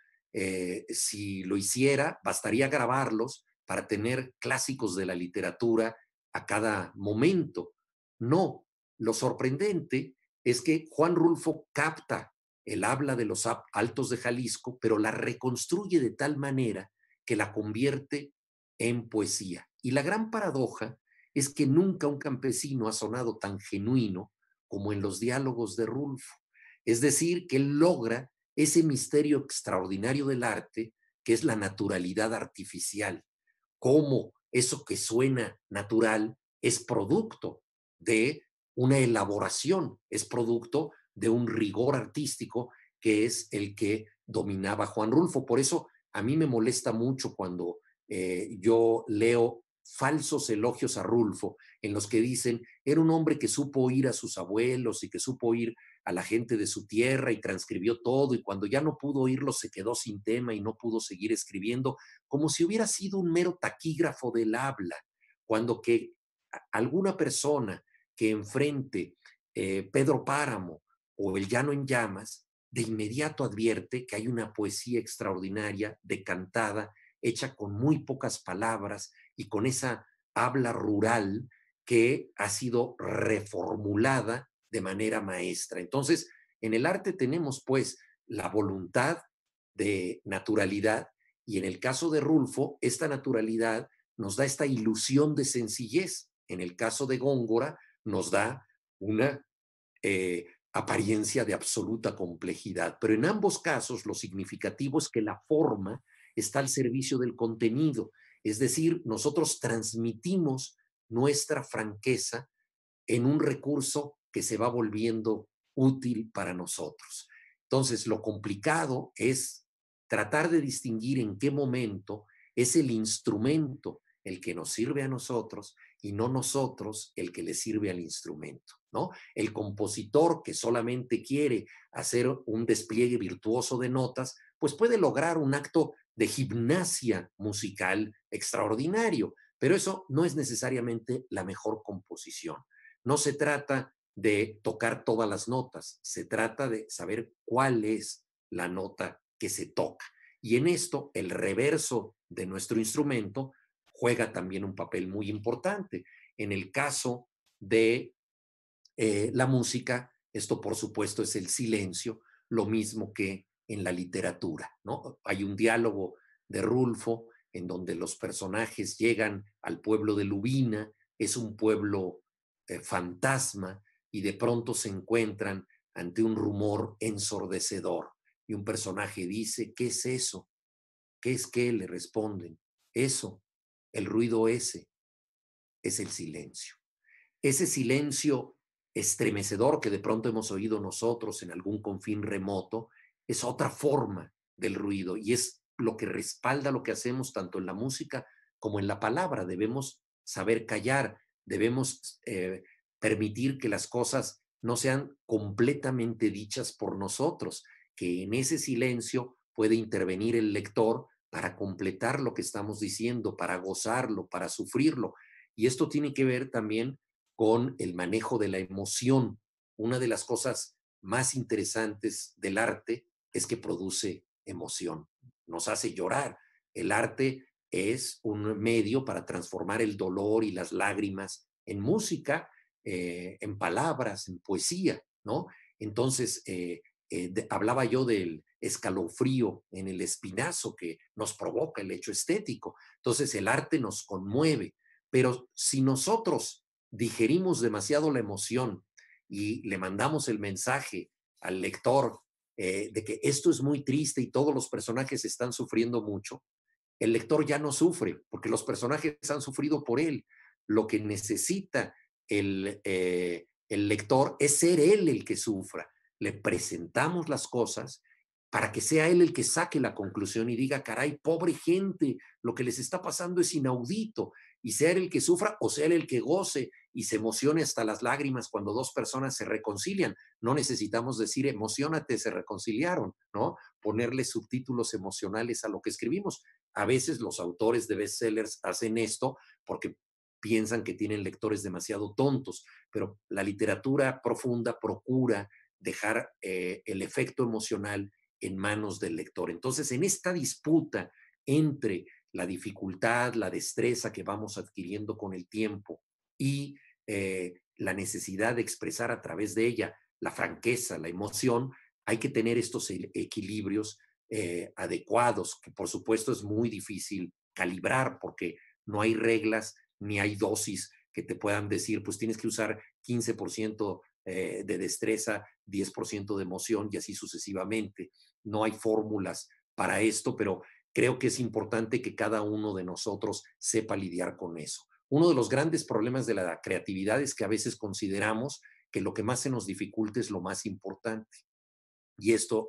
Si lo hiciera, bastaría grabarlos para tener clásicos de la literatura a cada momento. No, lo sorprendente es que Juan Rulfo capta el habla de los altos de Jalisco, pero la reconstruye de tal manera que la convierte en poesía. Y la gran paradoja es que nunca un campesino ha sonado tan genuino como en los diálogos de Rulfo. Es decir, que él logra ese misterio extraordinario del arte, que es la naturalidad artificial. Cómo eso que suena natural es producto de una elaboración, es producto de un rigor artístico que es el que dominaba Juan Rulfo. Por eso a mí me molesta mucho cuando yo leo falsos elogios a Rulfo, en los que dicen, era un hombre que supo oír a sus abuelos y que supo oír a la gente de su tierra y transcribió todo, y cuando ya no pudo oírlo se quedó sin tema y no pudo seguir escribiendo, como si hubiera sido un mero taquígrafo del habla, cuando que alguna persona que enfrente Pedro Páramo o El Llano en Llamas, de inmediato advierte que hay una poesía extraordinaria, decantada, hecha con muy pocas palabras y con esa habla rural que ha sido reformulada de manera maestra. Entonces, en el arte tenemos pues la voluntad de naturalidad y en el caso de Rulfo, esta naturalidad nos da esta ilusión de sencillez. En el caso de Góngora, nos da una apariencia de absoluta complejidad. Pero en ambos casos, lo significativo es que la forma está al servicio del contenido. Es decir, nosotros transmitimos nuestra franqueza en un recurso que se va volviendo útil para nosotros. Entonces, lo complicado es tratar de distinguir en qué momento es el instrumento el que nos sirve a nosotros y no nosotros el que le sirve al instrumento, ¿no? El compositor que solamente quiere hacer un despliegue virtuoso de notas, pues puede lograr un acto de gimnasia musical extraordinario, pero eso no es necesariamente la mejor composición. No se trata de tocar todas las notas, se trata de saber cuál es la nota que se toca. Y en esto, el reverso de nuestro instrumento juega también un papel muy importante. En el caso de la música, esto por supuesto es el silencio, lo mismo que en la literatura, ¿no? Hay un diálogo de Rulfo en donde los personajes llegan al pueblo de Lubina, es un pueblo fantasma, y de pronto se encuentran ante un rumor ensordecedor. Y un personaje dice, ¿qué es eso? ¿Qué es qué? Le responden, eso, el ruido ese, es el silencio. Ese silencio estremecedor que de pronto hemos oído nosotros en algún confín remoto es otra forma del ruido y es lo que respalda lo que hacemos tanto en la música como en la palabra. Debemos saber callar, debemos permitir que las cosas no sean completamente dichas por nosotros, que en ese silencio puede intervenir el lector para completar lo que estamos diciendo, para gozarlo, para sufrirlo. Y esto tiene que ver también con el manejo de la emoción. Una de las cosas más interesantes del arte es que produce emoción, nos hace llorar. El arte es un medio para transformar el dolor y las lágrimas en música, en palabras, en poesía, ¿no? Entonces, hablaba yo del escalofrío en el espinazo que nos provoca el hecho estético. Entonces, el arte nos conmueve, pero si nosotros digerimos demasiado la emoción y le mandamos el mensaje al lector de que esto es muy triste y todos los personajes están sufriendo mucho, el lector ya no sufre porque los personajes han sufrido por él. Lo que necesita el lector es ser él el que sufra. Le presentamos las cosas para que sea él el que saque la conclusión y diga, caray, pobre gente, lo que les está pasando es inaudito, y sea él el que sufra o sea él el que goce y se emocione hasta las lágrimas cuando dos personas se reconcilian. No necesitamos decir, emocionate, se reconciliaron, ¿no? Ponerle subtítulos emocionales a lo que escribimos. A veces los autores de bestsellers hacen esto porque piensan que tienen lectores demasiado tontos, pero la literatura profunda procura dejar el efecto emocional en manos del lector. Entonces, en esta disputa entre la dificultad, la destreza que vamos adquiriendo con el tiempo y la necesidad de expresar a través de ella la franqueza, la emoción, hay que tener estos equilibrios adecuados, que por supuesto es muy difícil calibrar porque no hay reglas ni hay dosis que te puedan decir, pues tienes que usar 15% de destreza, 10% de emoción y así sucesivamente. No hay fórmulas para esto, pero creo que es importante que cada uno de nosotros sepa lidiar con eso. Uno de los grandes problemas de la creatividad es que a veces consideramos que lo que más se nos dificulta es lo más importante. Y esto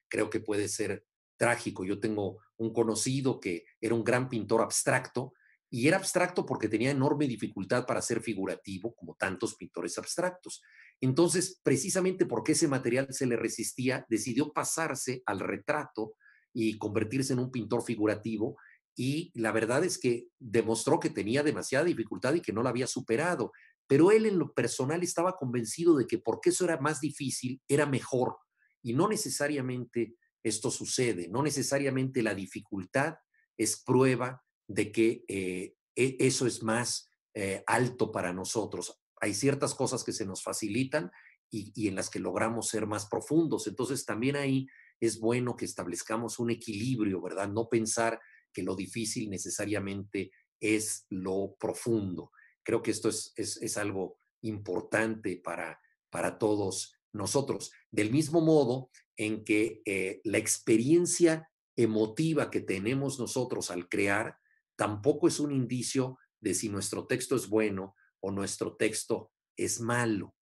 creo que puede ser trágico. Yo tengo un conocido que era un gran pintor abstracto, y era abstracto porque tenía enorme dificultad para ser figurativo, como tantos pintores abstractos. Entonces, precisamente porque ese material se le resistía, decidió pasarse al retrato y convertirse en un pintor figurativo, y la verdad es que demostró que tenía demasiada dificultad y que no la había superado. Pero él en lo personal estaba convencido de que porque eso era más difícil, era mejor. Y no necesariamente esto sucede, no necesariamente la dificultad es prueba de que eso es más alto para nosotros. Hay ciertas cosas que se nos facilitan y en las que logramos ser más profundos. Entonces también ahí es bueno que establezcamos un equilibrio, ¿verdad? No pensar que lo difícil necesariamente es lo profundo. Creo que esto es algo importante para todos nosotros. Del mismo modo en que la experiencia emotiva que tenemos nosotros al crear tampoco es un indicio de si nuestro texto es bueno o nuestro texto es malo.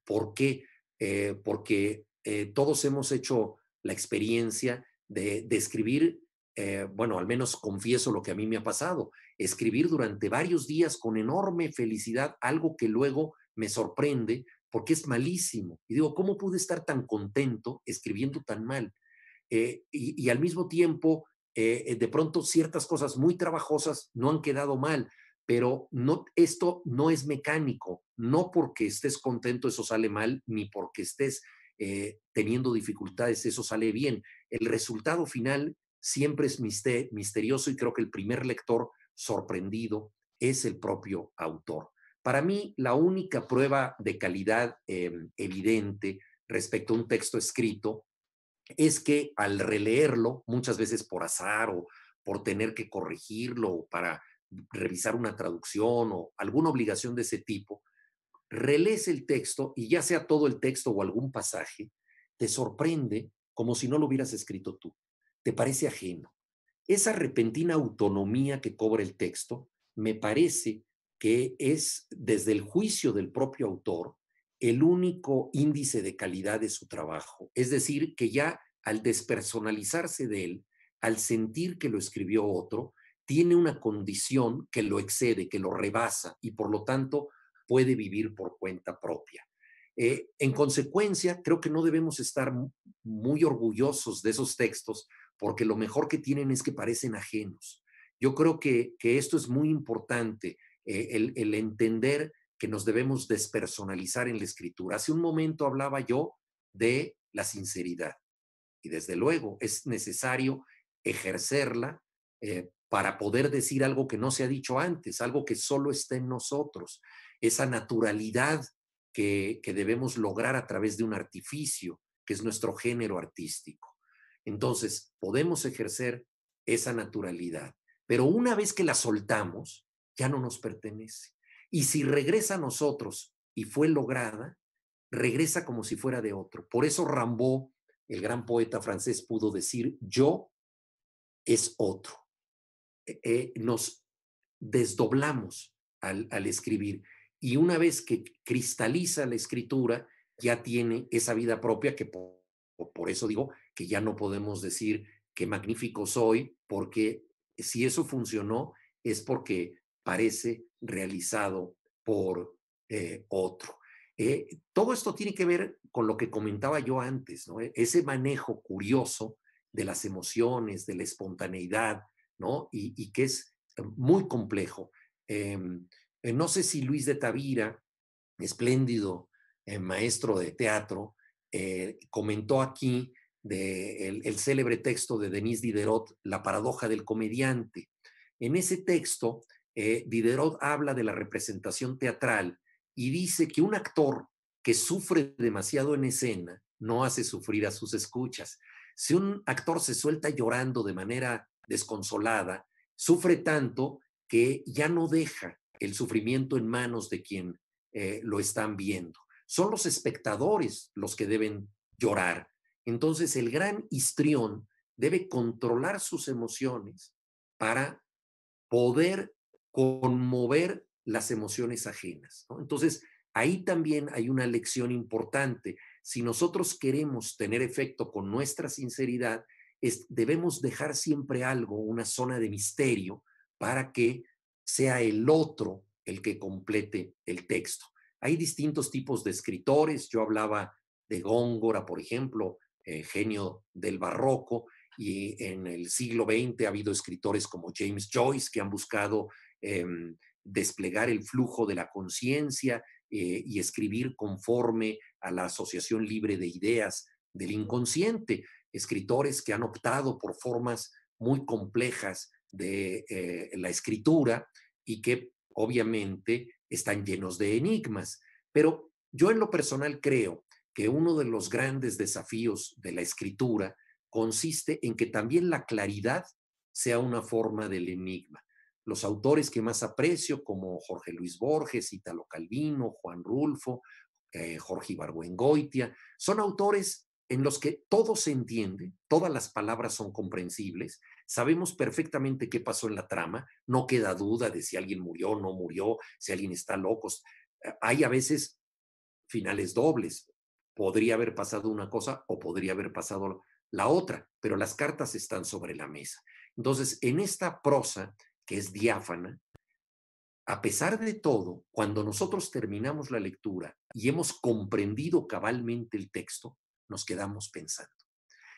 ¿Por qué? Porque todos hemos hecho la experiencia de escribir, bueno, al menos confieso lo que a mí me ha pasado, escribir durante varios días con enorme felicidad algo que luego me sorprende porque es malísimo. Y digo, ¿cómo pude estar tan contento escribiendo tan mal? Y al mismo tiempo, de pronto ciertas cosas muy trabajosas no han quedado mal, pero no, esto no es mecánico, no porque estés contento eso sale mal, ni porque estés teniendo dificultades, eso sale bien. El resultado final siempre es misterioso y creo que el primer lector sorprendido es el propio autor. Para mí, la única prueba de calidad evidente respecto a un texto escrito es que al releerlo, muchas veces por azar o por tener que corregirlo o para revisar una traducción o alguna obligación de ese tipo, relees el texto y ya sea todo el texto o algún pasaje, te sorprende como si no lo hubieras escrito tú. Te parece ajeno. Esa repentina autonomía que cobra el texto me parece que es, desde el juicio del propio autor, el único índice de calidad de su trabajo. Es decir, que ya al despersonalizarse de él, al sentir que lo escribió otro, tiene una condición que lo excede, que lo rebasa y por lo tanto puede vivir por cuenta propia. En consecuencia, creo que no debemos estar muy orgullosos de esos textos porque lo mejor que tienen es que parecen ajenos. Yo creo que esto es muy importante, el entender que nos debemos despersonalizar en la escritura. Hace un momento hablaba yo de la sinceridad y desde luego es necesario ejercerla para poder decir algo que no se ha dicho antes, algo que solo está en nosotros, esa naturalidad que debemos lograr a través de un artificio, que es nuestro género artístico. Entonces, podemos ejercer esa naturalidad, pero una vez que la soltamos, ya no nos pertenece. Y si regresa a nosotros y fue lograda, regresa como si fuera de otro. Por eso Rimbaud, el gran poeta francés, pudo decir, yo es otro. Nos desdoblamos al escribir. Y una vez que cristaliza la escritura, ya tiene esa vida propia que por eso digo que ya no podemos decir qué magnífico soy, porque si eso funcionó es porque parece realizado por otro. Todo esto tiene que ver con lo que comentaba yo antes, ¿no? Ese manejo curioso de las emociones, de la espontaneidad, ¿no? Y que es muy complejo. No sé si Luis de Tavira, espléndido maestro de teatro, comentó aquí el célebre texto de Denis Diderot, La paradoja del comediante. En ese texto, Diderot habla de la representación teatral y dice que un actor que sufre demasiado en escena no hace sufrir a sus escuchas. Si un actor se suelta llorando de manera desconsolada, sufre tanto que ya no deja el sufrimiento en manos de quien lo están viendo. Son los espectadores los que deben llorar. Entonces el gran histrión debe controlar sus emociones para poder conmover las emociones ajenas, ¿no? Entonces ahí también hay una lección importante. Si nosotros queremos tener efecto con nuestra sinceridad, debemos dejar siempre algo, una zona de misterio, para que sea el otro el que complete el texto. Hay distintos tipos de escritores. Yo hablaba de Góngora, por ejemplo, genio del barroco, y en el siglo XX ha habido escritores como James Joyce que han buscado desplegar el flujo de la conciencia y escribir conforme a la asociación libre de ideas del inconsciente. Escritores que han optado por formas muy complejas de la escritura y que obviamente están llenos de enigmas. Pero yo en lo personal creo que uno de los grandes desafíos de la escritura consiste en que también la claridad sea una forma del enigma. Los autores que más aprecio, como Jorge Luis Borges, Italo Calvino, Juan Rulfo, Jorge Ibargüengoitia, son autores en los que todo se entiende, todas las palabras son comprensibles, sabemos perfectamente qué pasó en la trama, no queda duda de si alguien murió o no murió, si alguien está loco. Hay a veces finales dobles, podría haber pasado una cosa o podría haber pasado la otra, pero las cartas están sobre la mesa. Entonces, en esta prosa, que es diáfana, a pesar de todo, cuando nosotros terminamos la lectura y hemos comprendido cabalmente el texto, nos quedamos pensando.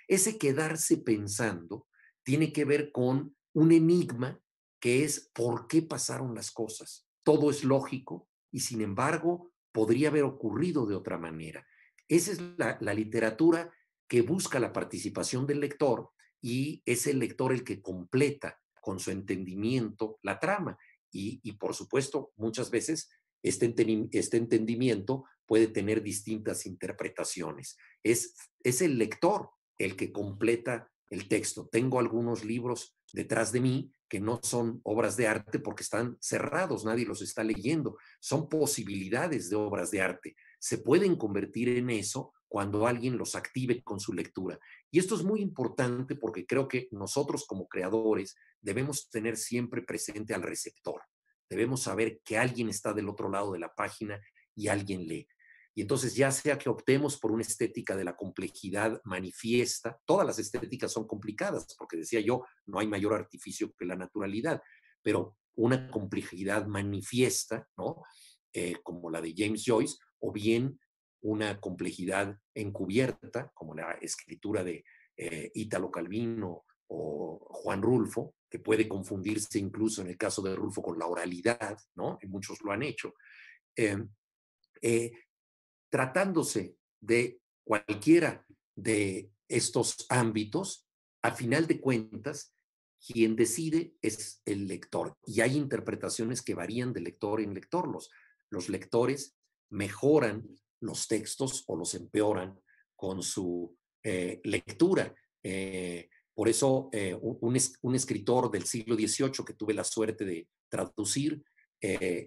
Ese quedarse pensando tiene que ver con un enigma que es por qué pasaron las cosas. Todo es lógico y sin embargo podría haber ocurrido de otra manera. Esa es la literatura que busca la participación del lector y es el lector el que completa con su entendimiento la trama. Y por supuesto, muchas veces este entendimiento puede tener distintas interpretaciones. Es el lector el que completa el texto. Tengo algunos libros detrás de mí que no son obras de arte porque están cerrados, nadie los está leyendo. Son posibilidades de obras de arte. Se pueden convertir en eso cuando alguien los active con su lectura. Y esto es muy importante porque creo que nosotros como creadores debemos tener siempre presente al receptor. Debemos saber que alguien está del otro lado de la página y alguien lee. Y entonces ya sea que optemos por una estética de la complejidad manifiesta, todas las estéticas son complicadas, porque decía yo, no hay mayor artificio que la naturalidad, pero una complejidad manifiesta, ¿no? Como la de James Joyce, o bien una complejidad encubierta, como la escritura de Ítalo Calvino o Juan Rulfo, que puede confundirse incluso en el caso de Rulfo con la oralidad, ¿no? Y muchos lo han hecho. Eh, eh, Tratándose de cualquiera de estos ámbitos, a final de cuentas, quien decide es el lector. Y hay interpretaciones que varían de lector en lector. Los lectores mejoran los textos o los empeoran con su lectura. Por eso, un escritor del siglo XVIII que tuve la suerte de traducir,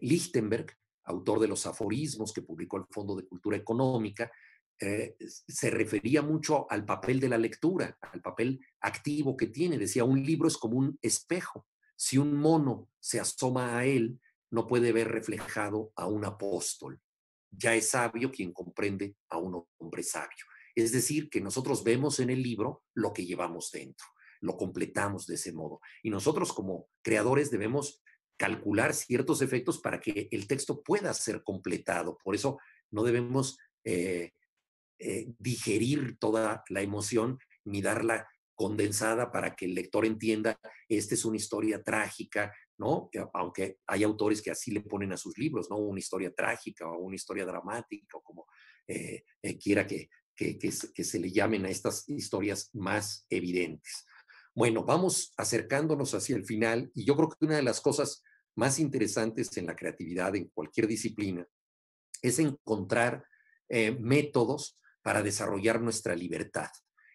Lichtenberg, autor de los aforismos que publicó el Fondo de Cultura Económica, se refería mucho al papel de la lectura, al papel activo que tiene. Decía, un libro es como un espejo. Si un mono se asoma a él, no puede ver reflejado a un apóstol. Ya es sabio quien comprende a un hombre sabio. Es decir, que nosotros vemos en el libro lo que llevamos dentro, lo completamos de ese modo. Y nosotros como creadores debemos calcular ciertos efectos para que el texto pueda ser completado. Por eso no debemos digerir toda la emoción ni darla condensada para que el lector entienda, esta es una historia trágica, ¿no? Aunque hay autores que así le ponen a sus libros, ¿no? Una historia trágica o una historia dramática, o como quiera que se le llamen a estas historias más evidentes. Bueno, vamos acercándonos hacia el final y yo creo que una de las cosas más interesantes en la creatividad, en cualquier disciplina, es encontrar métodos para desarrollar nuestra libertad.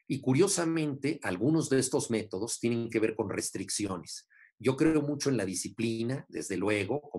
Y curiosamente, algunos de estos métodos tienen que ver con restricciones. Yo creo mucho en la disciplina, desde luego,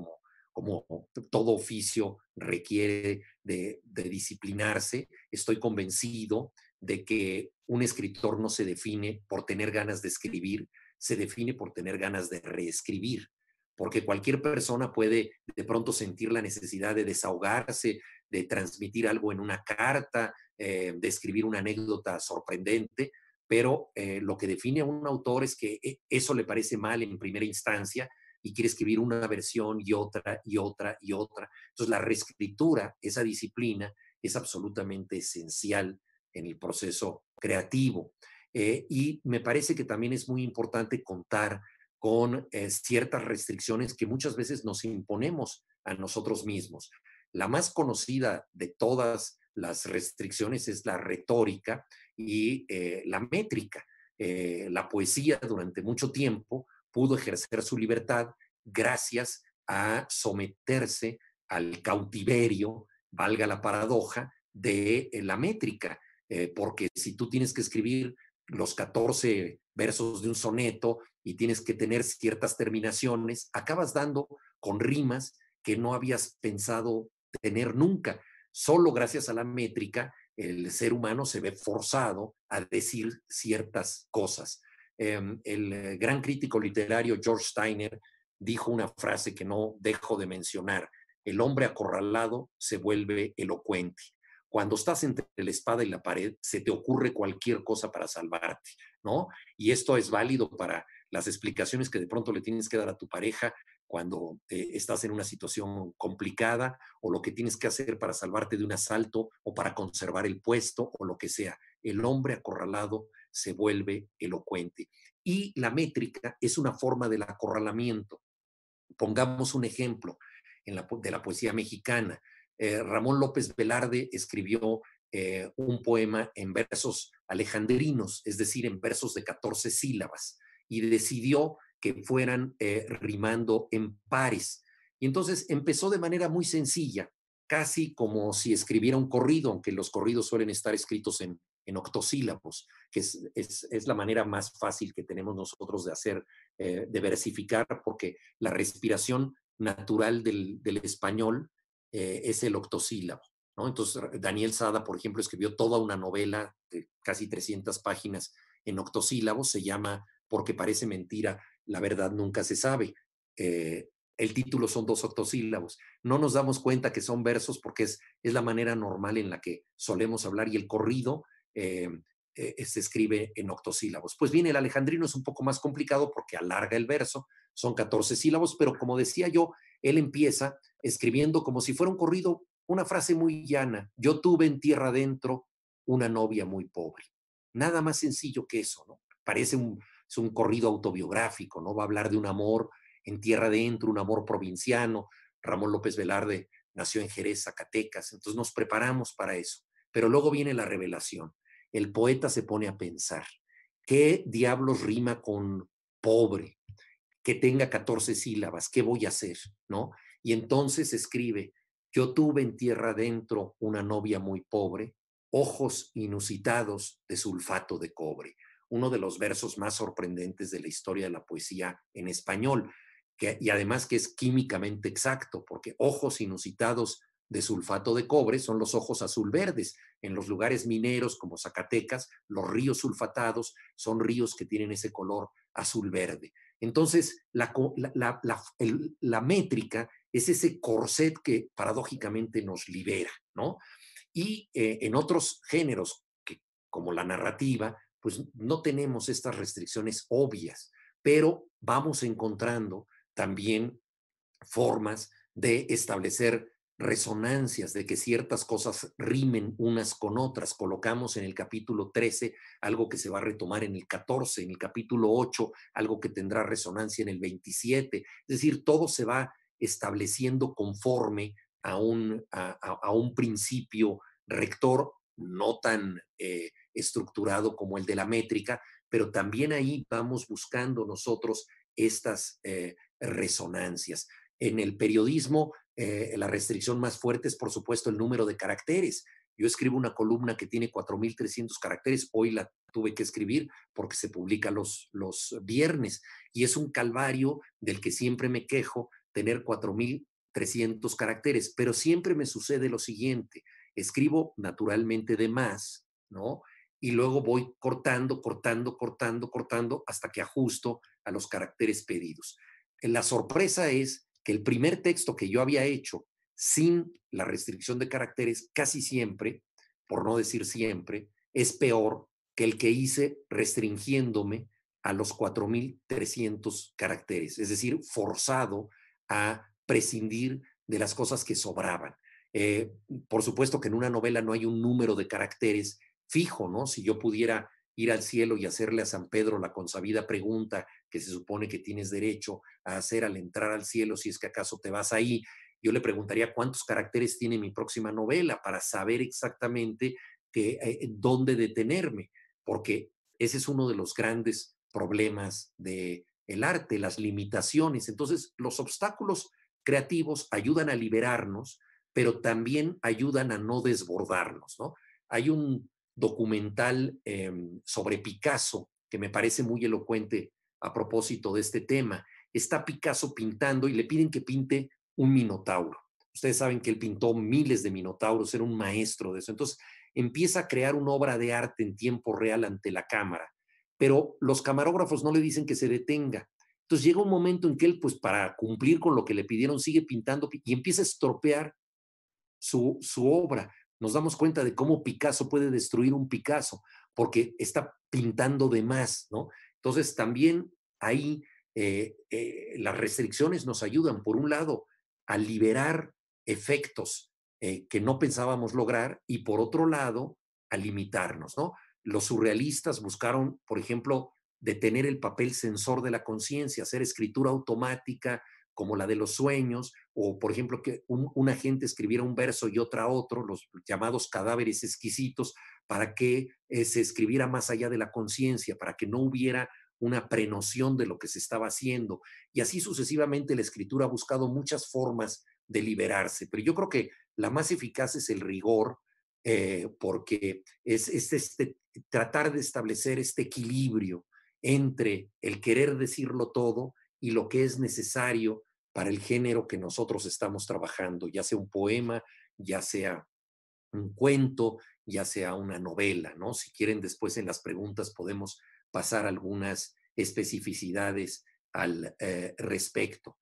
como todo oficio requiere de disciplinarse. Estoy convencido de que un escritor no se define por tener ganas de escribir, se define por tener ganas de reescribir, porque cualquier persona puede de pronto sentir la necesidad de desahogarse, de transmitir algo en una carta, de escribir una anécdota sorprendente, pero lo que define a un autor es que eso le parece mal en primera instancia y quiere escribir una versión y otra y otra y otra. Entonces la reescritura, esa disciplina, es absolutamente esencial en el proceso creativo. Y me parece que también es muy importante contar con ciertas restricciones que muchas veces nos imponemos a nosotros mismos. La más conocida de todas las restricciones es la retórica y la métrica. La poesía durante mucho tiempo pudo ejercer su libertad gracias a someterse al cautiverio, valga la paradoja, de la métrica. Porque si tú tienes que escribir los 14 versos de un soneto y tienes que tener ciertas terminaciones, acabas dando con rimas que no habías pensado tener nunca. Solo gracias a la métrica el ser humano se ve forzado a decir ciertas cosas. El gran crítico literario George Steiner dijo una frase que no dejo de mencionar: el hombre acorralado se vuelve elocuente. Cuando estás entre la espada y la pared, se te ocurre cualquier cosa para salvarte, ¿no? Y esto es válido para las explicaciones que de pronto le tienes que dar a tu pareja cuando estás en una situación complicada, o lo que tienes que hacer para salvarte de un asalto o para conservar el puesto o lo que sea. El hombre acorralado se vuelve elocuente. Y la métrica es una forma del acorralamiento. Pongamos un ejemplo de la poesía mexicana. Ramón López Velarde escribió un poema en versos alejandrinos, es decir, en versos de 14 sílabas, y decidió que fueran rimando en pares. Y entonces empezó de manera muy sencilla, casi como si escribiera un corrido, aunque los corridos suelen estar escritos en octosílabos, que es la manera más fácil que tenemos nosotros de hacer, de versificar, porque la respiración natural del español es el octosílabo, ¿no? Entonces, Daniel Sada, por ejemplo, escribió toda una novela de casi 300 páginas en octosílabos, se llama Porque parece mentira, la verdad nunca se sabe. El título son 2 octosílabos. No nos damos cuenta que son versos porque es la manera normal en la que solemos hablar, y el corrido se escribe en octosílabos. Pues bien, el alejandrino es un poco más complicado porque alarga el verso, son 14 sílabos, pero como decía yo, él empieza escribiendo como si fuera un corrido, una frase muy llana: yo tuve en tierra adentro una novia muy pobre. Nada más sencillo que eso, ¿no? Parece es un corrido autobiográfico, ¿no? Va a hablar de un amor en tierra adentro, un amor provinciano. Ramón López Velarde nació en Jerez, Zacatecas, entonces nos preparamos para eso. Pero luego viene la revelación. El poeta se pone a pensar, ¿qué diablos rima con pobre? Que tenga 14 sílabas, ¿qué voy a hacer? ¿No? Y entonces escribe: yo tuve en tierra adentro una novia muy pobre, ojos inusitados de sulfato de cobre. Uno de los versos más sorprendentes de la historia de la poesía en español, y además que es químicamente exacto, porque ojos inusitados de sulfato de cobre son los ojos azul verdes. En los lugares mineros como Zacatecas, los ríos sulfatados son ríos que tienen ese color azul verde. Entonces, la métrica es ese corset que paradójicamente nos libera, ¿no? Y en otros géneros, como la narrativa, pues no tenemos estas restricciones obvias, pero vamos encontrando también formas de establecer resonancias, de que ciertas cosas rimen unas con otras. Colocamos en el capítulo 13 algo que se va a retomar en el 14, en el capítulo 8 algo que tendrá resonancia en el 27. Es decir, todo se va estableciendo conforme a un principio rector, no tan estructurado como el de la métrica, pero también ahí vamos buscando nosotros estas resonancias. En el periodismo, la restricción más fuerte es, por supuesto, el número de caracteres. Yo escribo una columna que tiene 4,300 caracteres. Hoy la tuve que escribir porque se publica los viernes. Y es un calvario del que siempre me quejo, tener 4,300 caracteres. Pero siempre me sucede lo siguiente: escribo naturalmente de más, ¿no? Y luego voy cortando hasta que ajusto a los caracteres pedidos. La sorpresa es que el primer texto que yo había hecho sin la restricción de caracteres casi siempre, por no decir siempre, es peor que el que hice restringiéndome a los 4,300 caracteres, es decir, forzado a prescindir de las cosas que sobraban. Por supuesto que en una novela no hay un número de caracteres fijo, ¿no? Si yo pudiera ir al cielo y hacerle a San Pedro la consabida pregunta que se supone que tienes derecho a hacer al entrar al cielo, si es que acaso te vas ahí, yo le preguntaría cuántos caracteres tiene mi próxima novela para saber exactamente dónde detenerme, porque ese es uno de los grandes problemas del arte, las limitaciones. Entonces, los obstáculos creativos ayudan a liberarnos, pero también ayudan a no desbordarnos, ¿no? Hay un documental sobre Picasso que me parece muy elocuente a propósito de este tema. Está Picasso pintando y le piden que pinte un minotauro. Ustedes saben que él pintó miles de minotauros, era un maestro de eso. Entonces empieza a crear una obra de arte en tiempo real ante la cámara, pero los camarógrafos no le dicen que se detenga. Entonces llega un momento en que él, pues para cumplir con lo que le pidieron, sigue pintando y empieza a estropear su obra. Nos damos cuenta de cómo Picasso puede destruir un Picasso, porque está pintando de más, ¿no? Entonces también ahí las restricciones nos ayudan, por un lado, a liberar efectos que no pensábamos lograr, y por otro lado, a limitarnos, ¿no? Los surrealistas buscaron, por ejemplo, detener el papel sensor de la conciencia, hacer escritura automática como la de los sueños, o por ejemplo que una gente escribiera un verso y otra otro, los llamados cadáveres exquisitos, para que se escribiera más allá de la conciencia, para que no hubiera una prenoción de lo que se estaba haciendo. Y así sucesivamente la escritura ha buscado muchas formas de liberarse, pero yo creo que la más eficaz es el rigor, porque es tratar de establecer este equilibrio entre el querer decirlo todo y lo que es necesario para el género que nosotros estamos trabajando, ya sea un poema, ya sea un cuento, ya sea una novela, ¿no? Si quieren, después en las preguntas podemos pasar algunas especificidades al respecto.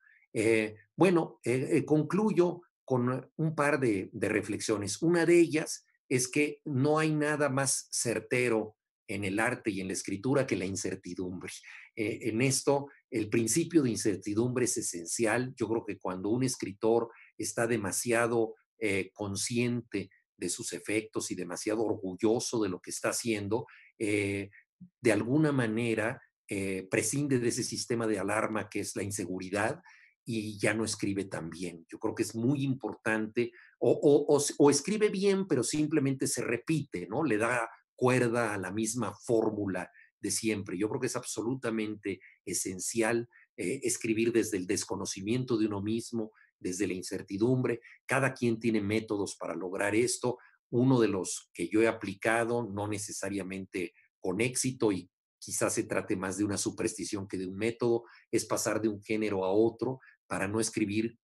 Concluyo con un par de reflexiones. Una de ellas es que no hay nada más certero en el arte y en la escritura que la incertidumbre. En esto, el principio de incertidumbre es esencial. Yo creo que cuando un escritor está demasiado consciente de sus efectos y demasiado orgulloso de lo que está haciendo, de alguna manera prescinde de ese sistema de alarma que es la inseguridad y ya no escribe tan bien. Yo creo que es muy importante, o escribe bien, pero simplemente se repite, ¿no? Le da cuerda a la misma fórmula de siempre. Yo creo que es absolutamente esencial escribir desde el desconocimiento de uno mismo, desde la incertidumbre. Cada quien tiene métodos para lograr esto. Uno de los que yo he aplicado, no necesariamente con éxito, y quizás se trate más de una superstición que de un método, es pasar de un género a otro para no escribir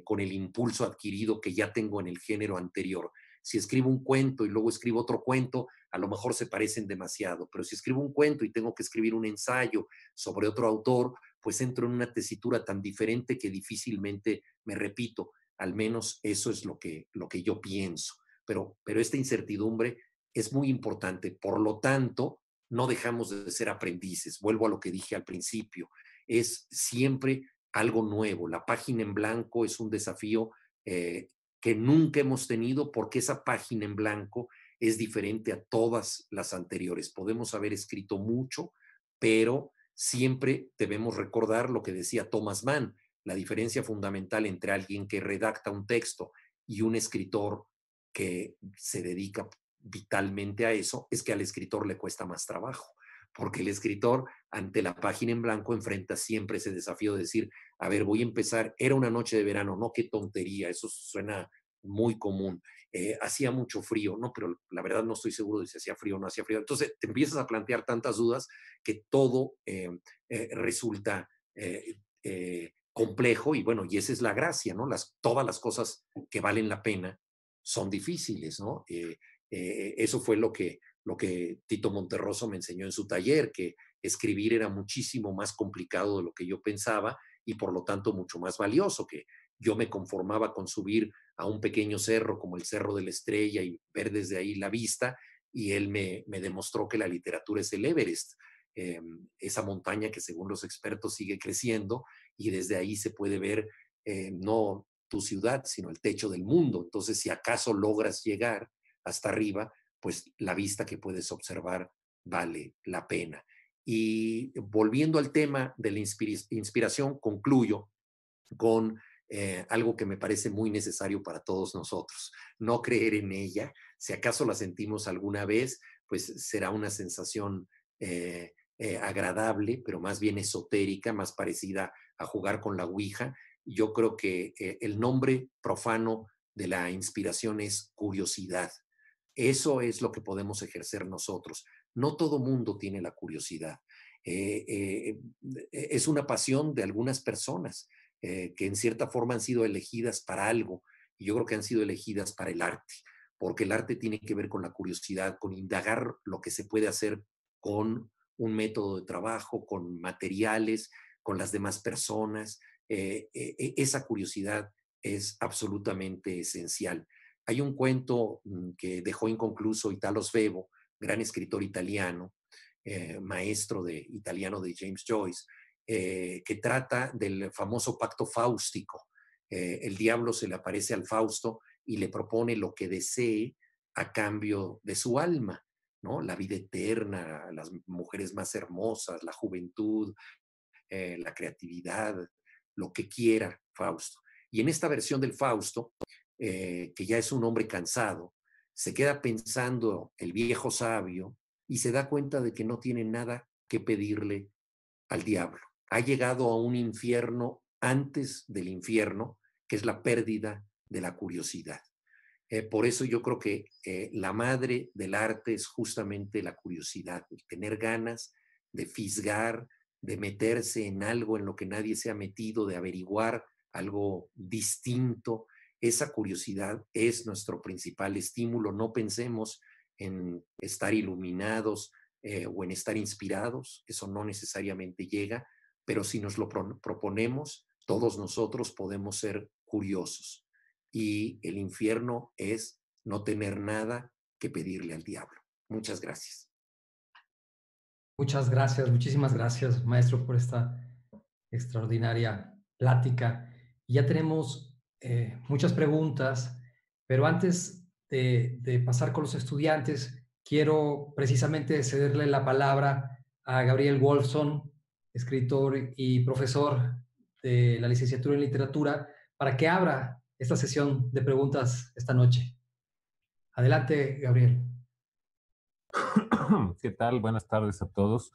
con el impulso adquirido que ya tengo en el género anterior. Si escribo un cuento y luego escribo otro cuento, a lo mejor se parecen demasiado, pero si escribo un cuento y tengo que escribir un ensayo sobre otro autor, pues entro en una tesitura tan diferente que difícilmente me repito. Al menos eso es lo que yo pienso. Pero esta incertidumbre es muy importante. Por lo tanto, no dejamos de ser aprendices. Vuelvo a lo que dije al principio. Es siempre algo nuevo. La página en blanco es un desafío que nunca hemos tenido, porque esa página en blanco es diferente a todas las anteriores. Podemos haber escrito mucho, pero siempre debemos recordar lo que decía Thomas Mann: la diferencia fundamental entre alguien que redacta un texto y un escritor que se dedica vitalmente a eso es que al escritor le cuesta más trabajo, porque el escritor ante la página en blanco enfrenta siempre ese desafío de decir, a ver, voy a empezar, era una noche de verano, no, qué tontería, eso suena muy común. Hacía mucho frío, no, pero la verdad no estoy seguro de si hacía frío o no hacía frío. Entonces te empiezas a plantear tantas dudas que todo resulta complejo, y bueno, y esa es la gracia, ¿no? Todas las cosas que valen la pena son difíciles, ¿no? Eso fue lo que Tito Monterroso me enseñó en su taller, que escribir era muchísimo más complicado de lo que yo pensaba y por lo tanto mucho más valioso, que yo me conformaba con subir a un pequeño cerro como el Cerro de la Estrella y ver desde ahí la vista, y él me demostró que la literatura es el Everest, esa montaña que según los expertos sigue creciendo, y desde ahí se puede ver no tu ciudad, sino el techo del mundo. Entonces, si acaso logras llegar hasta arriba, pues la vista que puedes observar vale la pena. Y volviendo al tema de la inspiración, concluyo con algo que me parece muy necesario para todos nosotros: no creer en ella. Si acaso la sentimos alguna vez, pues será una sensación agradable, pero más bien esotérica, más parecida a jugar con la ouija. Yo creo que el nombre profano de la inspiración es curiosidad. Eso es lo que podemos ejercer nosotros. No todo mundo tiene la curiosidad. Es una pasión de algunas personas que en cierta forma han sido elegidas para algo, y yo creo que han sido elegidas para el arte, porque el arte tiene que ver con la curiosidad, con indagar lo que se puede hacer con un método de trabajo, con materiales, con las demás personas. Esa curiosidad es absolutamente esencial. Hay un cuento que dejó inconcluso Italo Svevo, gran escritor italiano, maestro de italiano de James Joyce, que trata del famoso pacto fáustico. El diablo se le aparece al Fausto y le propone lo que desee a cambio de su alma, ¿no? La vida eterna, las mujeres más hermosas, la juventud, la creatividad, lo que quiera Fausto. Y en esta versión del Fausto, que ya es un hombre cansado, se queda pensando el viejo sabio y se da cuenta de que no tiene nada que pedirle al diablo. Ha llegado a un infierno antes del infierno, que es la pérdida de la curiosidad. Por eso yo creo que la madre del arte es justamente la curiosidad, el tener ganas de fisgar, de meterse en algo en lo que nadie se ha metido, de averiguar algo distinto. Esa curiosidad es nuestro principal estímulo. No pensemos en estar iluminados o en estar inspirados, eso no necesariamente llega, pero si nos lo proponemos, todos nosotros podemos ser curiosos. Y el infierno es no tener nada que pedirle al diablo. Muchas gracias. Muchas gracias, muchísimas gracias, maestro, por esta extraordinaria plática. Y ya tenemos muchas preguntas, pero antes de pasar con los estudiantes, quiero precisamente cederle la palabra a Gabriel Wolfson, escritor y profesor de la licenciatura en literatura, para que abra esta sesión de preguntas esta noche. Adelante, Gabriel. ¿Qué tal? Buenas tardes a todos.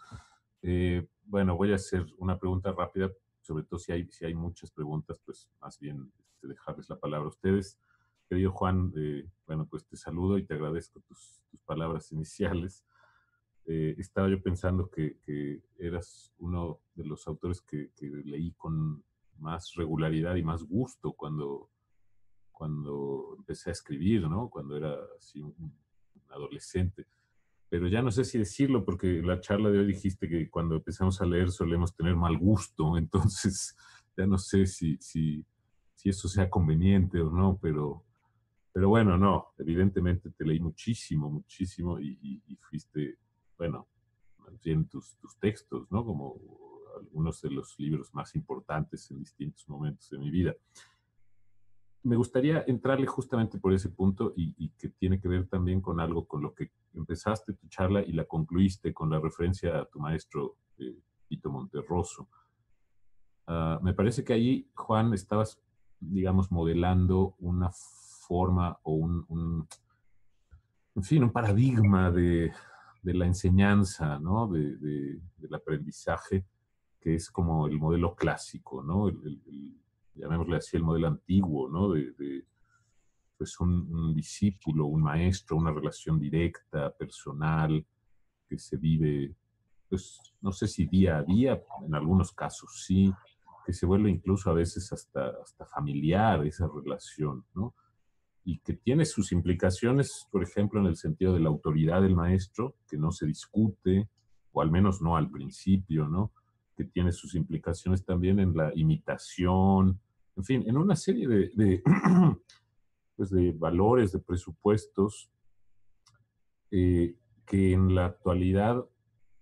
Bueno, voy a hacer una pregunta rápida, sobre todo si hay muchas preguntas, pues más bien dejarles la palabra a ustedes. Querido Juan, bueno, pues te saludo y te agradezco tus palabras iniciales. Estaba yo pensando que eras uno de los autores que leí con más regularidad y más gusto cuando empecé a escribir, ¿no? Cuando era así un adolescente. Pero ya no sé si decirlo, porque la charla de hoy dijiste que cuando empezamos a leer solemos tener mal gusto, entonces ya no sé si eso sea conveniente o no, pero bueno, no, evidentemente te leí muchísimo, muchísimo y fuiste, bueno, en tus textos, ¿no? Como algunos de los libros más importantes en distintos momentos de mi vida. Me gustaría entrarle justamente por ese punto y que tiene que ver también con algo con lo que empezaste tu charla y la concluiste con la referencia a tu maestro Tito Monterroso. Me parece que ahí, Juan, estabas, digamos, modelando una forma o en fin, un paradigma de la enseñanza, ¿no? Del aprendizaje, que es como el modelo clásico, ¿no? Llamémosle así, el modelo antiguo, ¿no? Pues un discípulo, un maestro, una relación directa, personal, que se vive, pues no sé si día a día, en algunos casos sí, que se vuelve incluso a veces hasta familiar esa relación, ¿no? Y que tiene sus implicaciones, por ejemplo, en el sentido de la autoridad del maestro, que no se discute, o al menos no al principio, ¿no? Que tiene sus implicaciones también en la imitación, en fin, en una serie pues de valores, de presupuestos, que en la actualidad,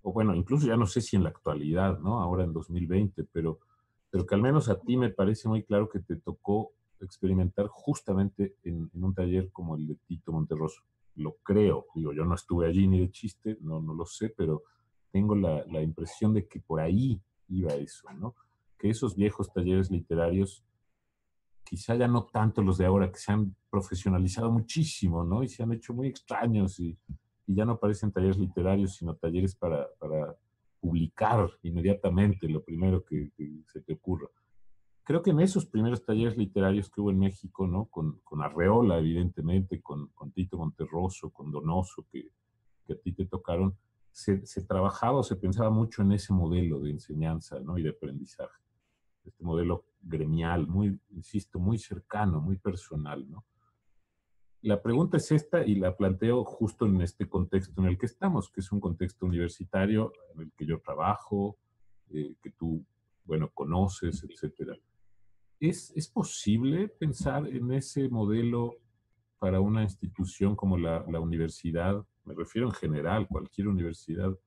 o bueno, incluso ya no sé si en la actualidad, ¿no? Ahora en 2020, pero que al menos a ti me parece muy claro que te tocó experimentar justamente en un taller como el de Tito Monterroso. Lo creo, digo, yo no estuve allí ni de chiste, no lo sé, pero tengo la impresión de que por ahí iba eso, ¿no? Que esos viejos talleres literarios, quizá ya no tanto los de ahora, que se han profesionalizado muchísimo, ¿no? Y se han hecho muy extraños y ya no parecen talleres literarios, sino talleres para publicar inmediatamente lo primero que se te ocurra. Creo que en esos primeros talleres literarios que hubo en México, ¿no? Con Arreola, evidentemente, con Tito Monterroso, con Donoso, que a ti te tocaron, se trabajaba o se pensaba mucho en ese modelo de enseñanza, ¿no? Y de aprendizaje. Este modelo gremial, muy, insisto, muy cercano, muy personal, ¿no? La pregunta es esta y la planteo justo en este contexto en el que estamos, que es un contexto universitario en el que yo trabajo, que tú, bueno, conoces, etcétera. ¿Es posible pensar en ese modelo para una institución como la universidad? Me refiero en general, cualquier universidad,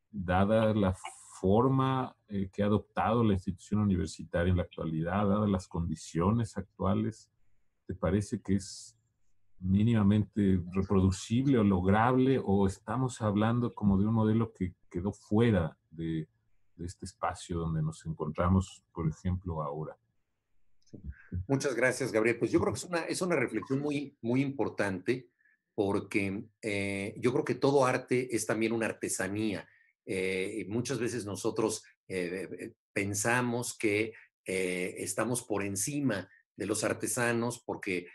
dada la forma que ha adoptado la institución universitaria en la actualidad, dadas las condiciones actuales, ¿te parece que es mínimamente reproducible o lograble, o estamos hablando como de un modelo que quedó fuera de de este espacio donde nos encontramos, por ejemplo, ahora. Muchas gracias, Gabriel. Pues yo creo que es una reflexión muy, muy importante porque yo creo que todo arte es también una artesanía. Muchas veces nosotros pensamos que estamos por encima de los artesanos porque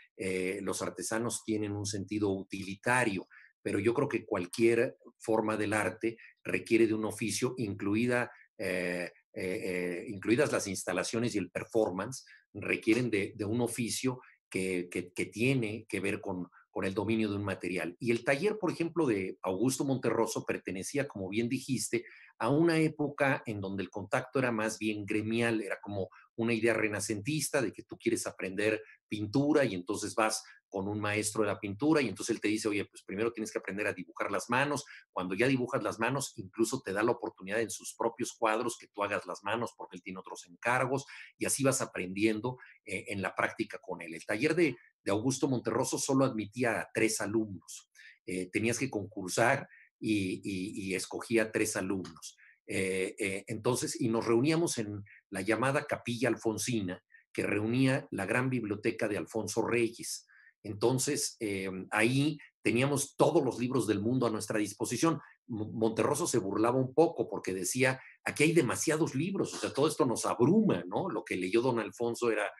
los artesanos tienen un sentido utilitario, pero yo creo que cualquier forma del arte requiere de un oficio, incluidas las instalaciones y el performance, requieren de un oficio que tiene que ver con el dominio de un material. Y el taller, por ejemplo, de Augusto Monterroso pertenecía, como bien dijiste, a una época en donde el contacto era más bien gremial, era como una idea renacentista de que tú quieres aprender pintura y entonces vas con un maestro de la pintura y entonces él te dice, oye, pues primero tienes que aprender a dibujar las manos. Cuando ya dibujas las manos, incluso te da la oportunidad en sus propios cuadros que tú hagas las manos porque él tiene otros encargos y así vas aprendiendo en la práctica con él. El taller de Augusto Monterroso solo admitía a 3 alumnos. Tenías que concursar y escogía 3 alumnos. Entonces, y nos reuníamos en la llamada Capilla Alfonsina, que reunía la gran biblioteca de Alfonso Reyes. Entonces, ahí teníamos todos los libros del mundo a nuestra disposición. Monterroso se burlaba un poco porque decía, aquí hay demasiados libros, o sea, todo esto nos abruma, ¿no? Lo que leyó don Alfonso era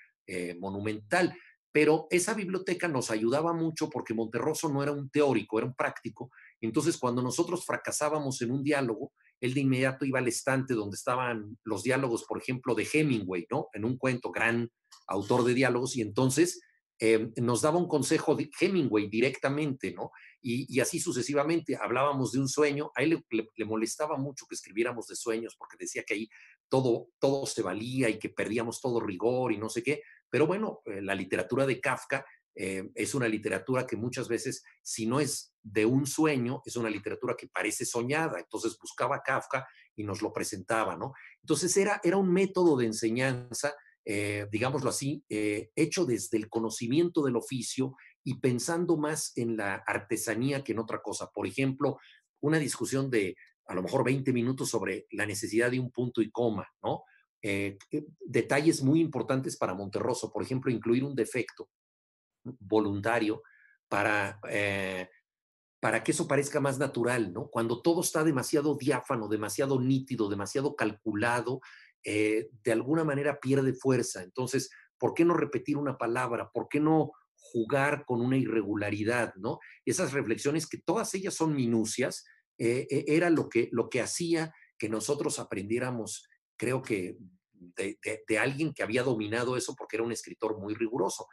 monumental, pero esa biblioteca nos ayudaba mucho porque Monterroso no era un teórico, era un práctico. Entonces, cuando nosotros fracasábamos en un diálogo, él de inmediato iba al estante donde estaban los diálogos, por ejemplo, de Hemingway, ¿no? En un cuento, gran autor de diálogos, y entonces nos daba un consejo de Hemingway directamente, ¿no? Y así sucesivamente. Hablábamos de un sueño, a él le molestaba mucho que escribiéramos de sueños porque decía que ahí todo se valía y que perdíamos todo rigor y no sé qué. Pero bueno, la literatura de Kafka es una literatura que muchas veces, si no es de un sueño, es una literatura que parece soñada. Entonces buscaba Kafka y nos lo presentaba, ¿no? Entonces era un método de enseñanza, digámoslo así, hecho desde el conocimiento del oficio y pensando más en la artesanía que en otra cosa. Por ejemplo, una discusión de a lo mejor 20 minutos sobre la necesidad de un punto y coma, ¿no? Detalles muy importantes para Monterroso, por ejemplo, incluir un defecto voluntario para que eso parezca más natural, ¿no? Cuando todo está demasiado diáfano, demasiado nítido, demasiado calculado, de alguna manera pierde fuerza. Entonces, ¿por qué no repetir una palabra? ¿Por qué no jugar con una irregularidad, ¿no? Esas reflexiones, que todas ellas son minucias, era lo que hacía que nosotros aprendiéramos, creo que de alguien que había dominado eso porque era un escritor muy riguroso.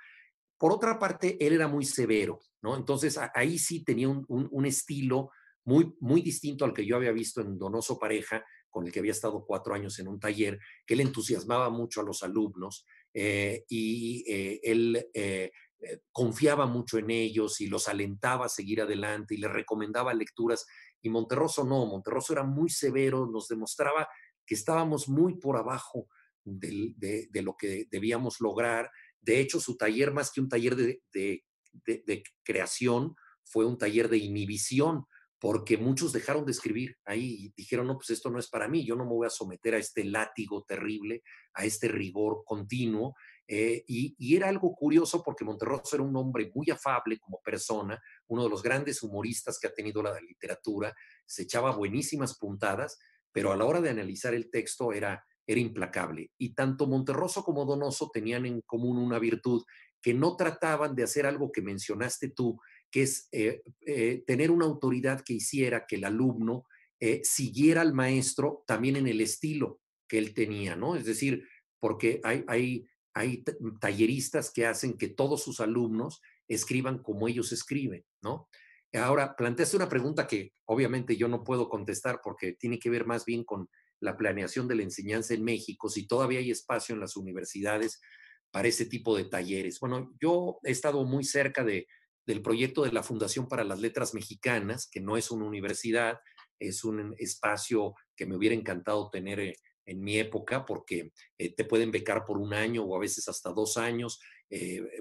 Por otra parte, él era muy severo, ¿no? Entonces, ahí sí tenía un estilo muy, muy distinto al que yo había visto en Donoso Pareja, con el que había estado 4 años en un taller, que él entusiasmaba mucho a los alumnos él confiaba mucho en ellos y los alentaba a seguir adelante y les recomendaba lecturas. Y Monterroso no, Monterroso era muy severo, nos demostraba que estábamos muy por abajo de lo que debíamos lograr. De hecho, su taller, más que un taller de creación, fue un taller de inhibición, porque muchos dejaron de escribir ahí y dijeron, no, pues esto no es para mí, yo no me voy a someter a este látigo terrible, a este rigor continuo. Y era algo curioso porque Monterroso era un hombre muy afable como persona, uno de los grandes humoristas que ha tenido la literatura, se echaba buenísimas puntadas, pero a la hora de analizar el texto era implacable. Y tanto Monterroso como Donoso tenían en común una virtud, que no trataban de hacer algo que mencionaste tú, que es tener una autoridad que hiciera que el alumno siguiera al maestro también en el estilo que él tenía, ¿no? Es decir, porque hay talleristas que hacen que todos sus alumnos escriban como ellos escriben, ¿no? Ahora, planteaste una pregunta que obviamente yo no puedo contestar porque tiene que ver más bien con la planeación de la enseñanza en México, si todavía hay espacio en las universidades para ese tipo de talleres. Bueno, yo he estado muy cerca del proyecto de la Fundación para las Letras Mexicanas, que no es una universidad, es un espacio que me hubiera encantado tener en mi época, porque te pueden becar por 1 año o a veces hasta 2 años,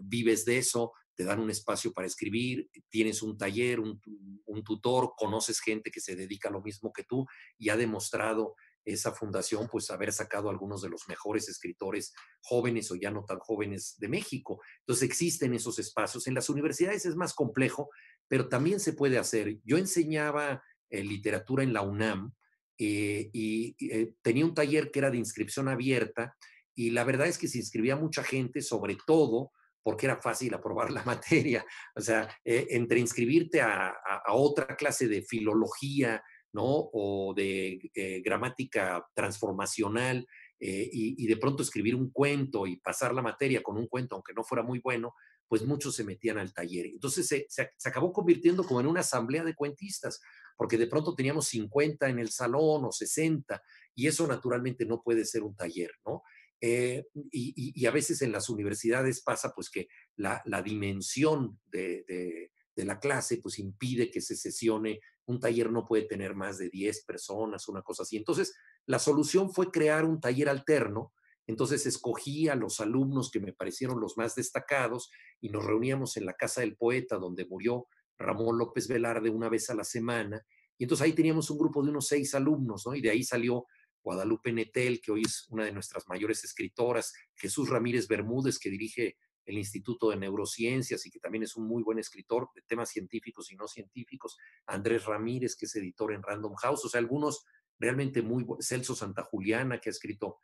vives de eso, te dan un espacio para escribir, tienes un taller, un tutor, conoces gente que se dedica a lo mismo que tú y ha demostrado esa fundación, pues haber sacado a algunos de los mejores escritores jóvenes o ya no tan jóvenes de México. Entonces existen esos espacios. En las universidades es más complejo, pero también se puede hacer. Yo enseñaba literatura en la UNAM tenía un taller que era de inscripción abierta y la verdad es que se inscribía mucha gente, sobre todo porque era fácil aprobar la materia. O sea, entre inscribirte a otra clase de filología, ¿no? O de gramática transformacional y de pronto escribir un cuento y pasar la materia con un cuento, aunque no fuera muy bueno, pues muchos se metían al taller. Entonces se acabó convirtiendo como en una asamblea de cuentistas, porque de pronto teníamos 50 en el salón o 60, y eso naturalmente no puede ser un taller, ¿no? Y a veces en las universidades pasa pues que la dimensión de la clase pues impide que se sesione. Un taller no puede tener más de 10 personas, una cosa así. Entonces, la solución fue crear un taller alterno. Entonces, escogí a los alumnos que me parecieron los más destacados y nos reuníamos en la Casa del Poeta, donde murió Ramón López Velarde, una vez a la semana. Y entonces ahí teníamos un grupo de unos 6 alumnos, ¿no? Y de ahí salió Guadalupe Nettel, que hoy es una de nuestras mayores escritoras, Jesús Ramírez Bermúdez, que dirige el Instituto de Neurociencias y que también es un muy buen escritor de temas científicos y no científicos, Andrés Ramírez, que es editor en Random House, o sea, algunos realmente muy buenos, Celso Santa Juliana, que ha escrito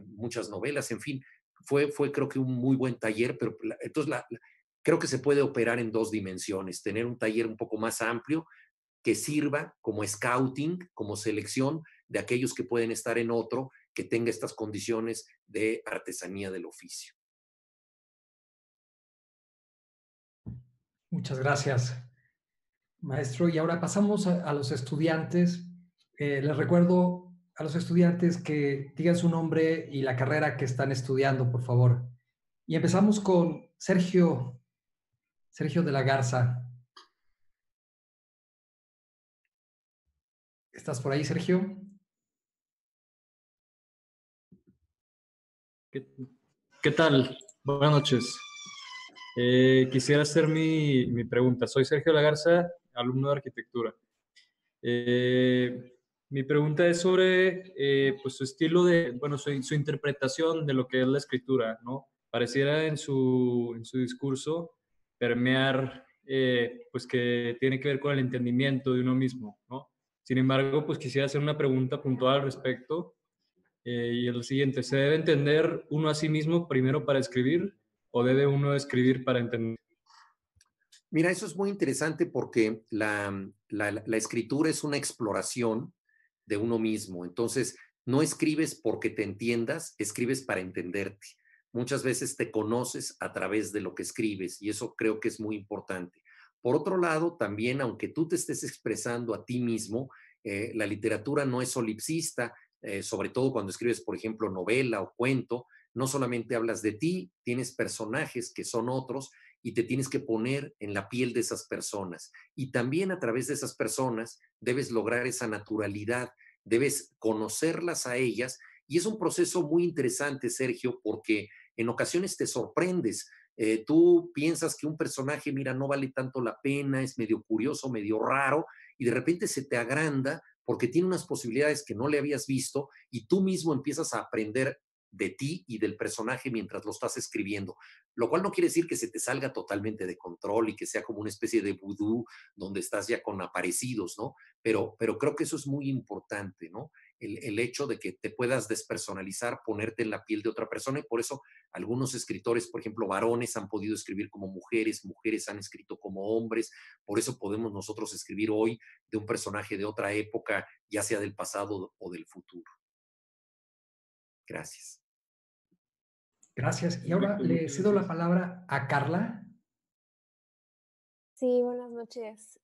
muchas novelas, en fin, fue creo que un muy buen taller, pero entonces creo que se puede operar en 2 dimensiones, tener un taller un poco más amplio que sirva como scouting, como selección de aquellos que pueden estar en otro que tenga estas condiciones de artesanía del oficio. Muchas gracias, maestro. Y ahora pasamos a los estudiantes. Les recuerdo a los estudiantes que digan su nombre y la carrera que están estudiando, por favor. Y empezamos con Sergio de la Garza. ¿Estás por ahí, Sergio? ¿Qué tal? Buenas noches. Quisiera hacer mi pregunta. Soy Sergio Lagarza, alumno de arquitectura. Mi pregunta es sobre pues su estilo bueno, su interpretación de lo que es la escritura, ¿no? Pareciera en su discurso permear pues que tiene que ver con el entendimiento de uno mismo, ¿no? Sin embargo, pues quisiera hacer una pregunta puntual al respecto. Y es lo siguiente, ¿se debe entender uno a sí mismo primero para escribir o debe uno escribir para entender? Mira, eso es muy interesante porque la escritura es una exploración de uno mismo. Entonces, no escribes porque te entiendas, escribes para entenderte. Muchas veces te conoces a través de lo que escribes y eso creo que es muy importante. Por otro lado, también, aunque tú te estés expresando a ti mismo, la literatura no es solipsista, sobre todo cuando escribes, por ejemplo, novela o cuento, no solamente hablas de ti, tienes personajes que son otros y te tienes que poner en la piel de esas personas. Y también a través de esas personas debes lograr esa naturalidad, debes conocerlas a ellas. Y es un proceso muy interesante, Sergio, porque en ocasiones te sorprendes. Tú piensas que un personaje, mira, no vale tanto la pena, es medio curioso, medio raro, y de repente se te agranda porque tiene unas posibilidades que no le habías visto y tú mismo empiezas a aprender de ti y del personaje mientras lo estás escribiendo, lo cual no quiere decir que se te salga totalmente de control y que sea como una especie de vudú donde estás ya con aparecidos, ¿no? Pero creo que eso es muy importante, ¿no? El hecho de que te puedas despersonalizar, ponerte en la piel de otra persona y por eso algunos escritores, por ejemplo, varones han podido escribir como mujeres, mujeres han escrito como hombres, por eso podemos nosotros escribir hoy de un personaje de otra época, ya sea del pasado o del futuro. Gracias. Gracias. Y ahora le cedo la palabra a Carla. Sí, buenas noches.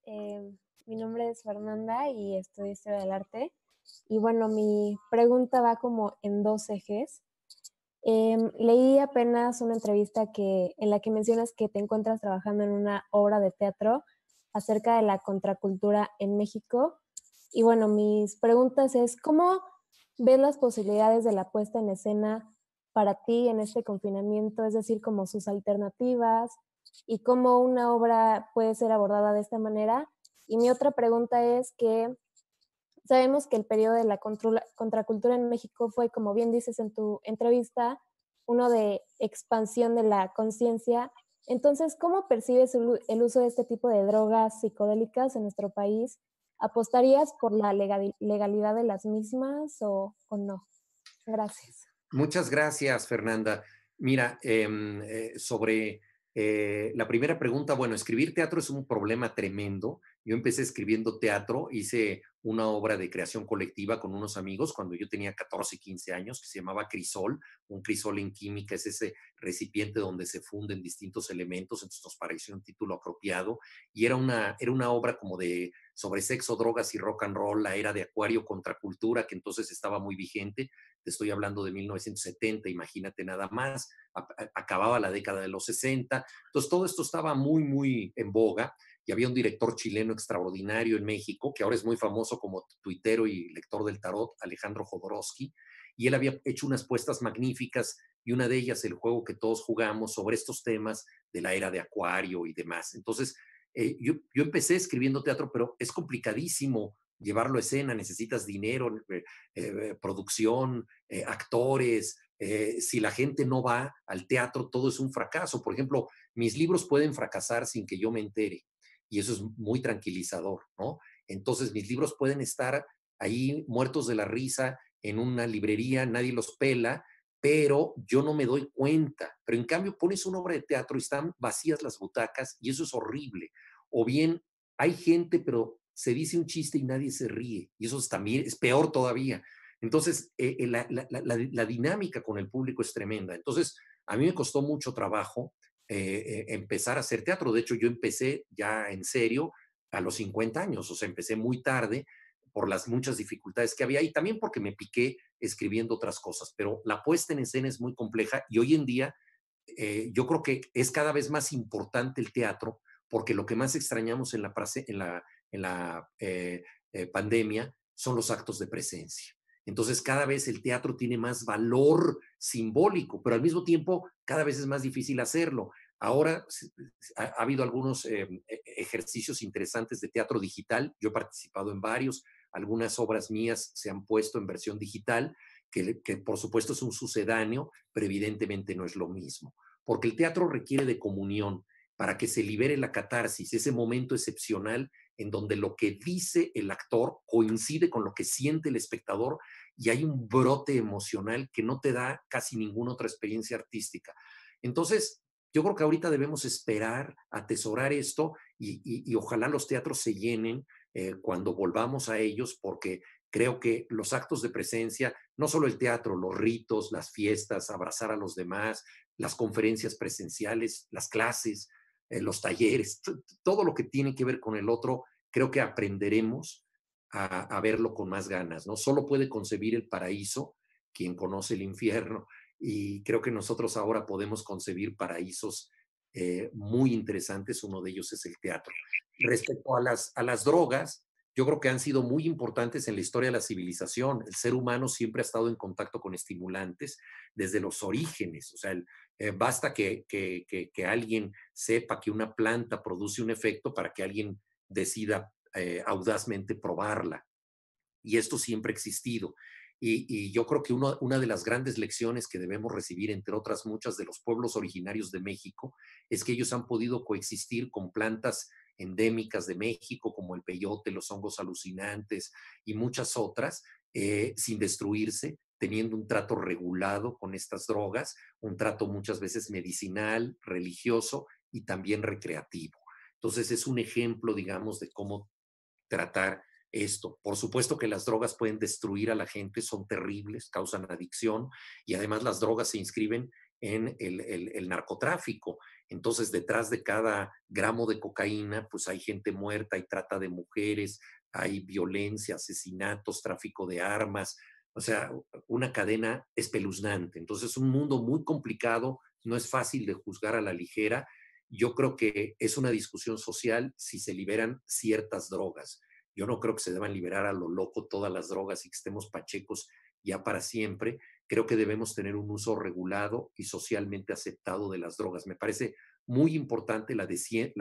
Mi nombre es Fernanda y estudio Historia del Arte. Y bueno, mi pregunta va como en 2 ejes. Leí apenas una entrevista en la que mencionas que te encuentras trabajando en una obra de teatro acerca de la contracultura en México. Y bueno, mis preguntas es, ¿cómo ves las posibilidades de la puesta en escena para ti en este confinamiento? Es decir, como sus alternativas y cómo una obra puede ser abordada de esta manera. Y mi otra pregunta es que Sabemos que el periodo de la contracultura en México fue, como bien dices en tu entrevista, uno de expansión de la conciencia. Entonces, ¿cómo percibes el uso de este tipo de drogas psicodélicas en nuestro país? ¿Apostarías por la legalidad de las mismas o no? Gracias. Muchas gracias, Fernanda. Mira, sobre la primera pregunta, bueno, escribir teatro es un problema tremendo. Yo empecé escribiendo teatro, hice una obra de creación colectiva con unos amigos cuando yo tenía 14, 15 años, que se llamaba Crisol. Un crisol en química es ese recipiente donde se funden distintos elementos, entonces nos pareció un título apropiado. Y era una obra como sobre sexo, drogas y rock and roll, la era de Acuario, contracultura, que entonces estaba muy vigente. Te estoy hablando de 1970, imagínate nada más, acababa la década de los 60, entonces todo esto estaba muy, muy en boga, y había un director chileno extraordinario en México, que ahora es muy famoso como tuitero y lector del tarot, Alejandro Jodorowsky, y él había hecho unas puestas magníficas, y una de ellas, el juego que todos jugamos sobre estos temas de la era de Acuario y demás. Entonces, yo empecé escribiendo teatro, pero es complicadísimo llevarlo a escena, necesitas dinero, producción, actores. Si la gente no va al teatro, todo es un fracaso. Por ejemplo, mis libros pueden fracasar sin que yo me entere, y eso es muy tranquilizador, ¿no? Entonces, mis libros pueden estar ahí muertos de la risa en una librería, nadie los pela, pero yo no me doy cuenta. Pero en cambio, pones una obra de teatro y están vacías las butacas, y eso es horrible. O bien hay gente, pero se dice un chiste y nadie se ríe, y eso también es peor todavía. Entonces, la dinámica con el público es tremenda. Entonces, a mí me costó mucho trabajo empezar a hacer teatro. De hecho, yo empecé ya en serio a los 50 años, o sea, empecé muy tarde por las muchas dificultades que había, y también porque me piqué escribiendo otras cosas, pero la puesta en escena es muy compleja, y hoy en día yo creo que es cada vez más importante el teatro, porque lo que más extrañamos en la pandemia son los actos de presencia. Entonces, cada vez el teatro tiene más valor simbólico, pero al mismo tiempo cada vez es más difícil hacerlo. Ahora ha habido algunos ejercicios interesantes de teatro digital. Yo he participado en varios. Algunas obras mías se han puesto en versión digital, que por supuesto es un sucedáneo, pero evidentemente no es lo mismo. Porque el teatro requiere de comunión para que se libere la catarsis, ese momento excepcional en donde lo que dice el actor coincide con lo que siente el espectador, y hay un brote emocional que no te da casi ninguna otra experiencia artística. Entonces, yo creo que ahorita debemos esperar, atesorar esto, y ojalá los teatros se llenen cuando volvamos a ellos, porque creo que los actos de presencia, no solo el teatro, los ritos, las fiestas, abrazar a los demás, las conferencias presenciales, las clases, los talleres, todo lo que tiene que ver con el otro, creo que aprenderemos a verlo con más ganas, ¿no? Solo puede concebir el paraíso quien conoce el infierno, y creo que nosotros ahora podemos concebir paraísos muy interesantes. Uno de ellos es el teatro. Respecto a las drogas, yo creo que han sido muy importantes en la historia de la civilización. El ser humano siempre ha estado en contacto con estimulantes desde los orígenes. O sea, basta que alguien sepa que una planta produce un efecto para que alguien decida audazmente probarla. Y esto siempre ha existido. Y yo creo que una de las grandes lecciones que debemos recibir, entre otras muchas, de los pueblos originarios de México, es que ellos han podido coexistir con plantas endémicas de México, como el peyote, los hongos alucinantes y muchas otras, sin destruirse, teniendo un trato regulado con estas drogas, un trato muchas veces medicinal, religioso y también recreativo. Entonces es un ejemplo, digamos, de cómo tratar esto. Por supuesto que las drogas pueden destruir a la gente, son terribles, causan adicción, y además las drogas se inscriben en el narcotráfico. Entonces, detrás de cada gramo de cocaína, pues hay gente muerta, hay trata de mujeres, hay violencia, asesinatos, tráfico de armas, o sea, una cadena espeluznante. Entonces, un mundo muy complicado, no es fácil de juzgar a la ligera. Yo creo que es una discusión social si se liberan ciertas drogas. Yo no creo que se deban liberar a lo loco todas las drogas y que estemos pachecos ya para siempre. Creo que debemos tener un uso regulado y socialmente aceptado de las drogas. Me parece muy importante la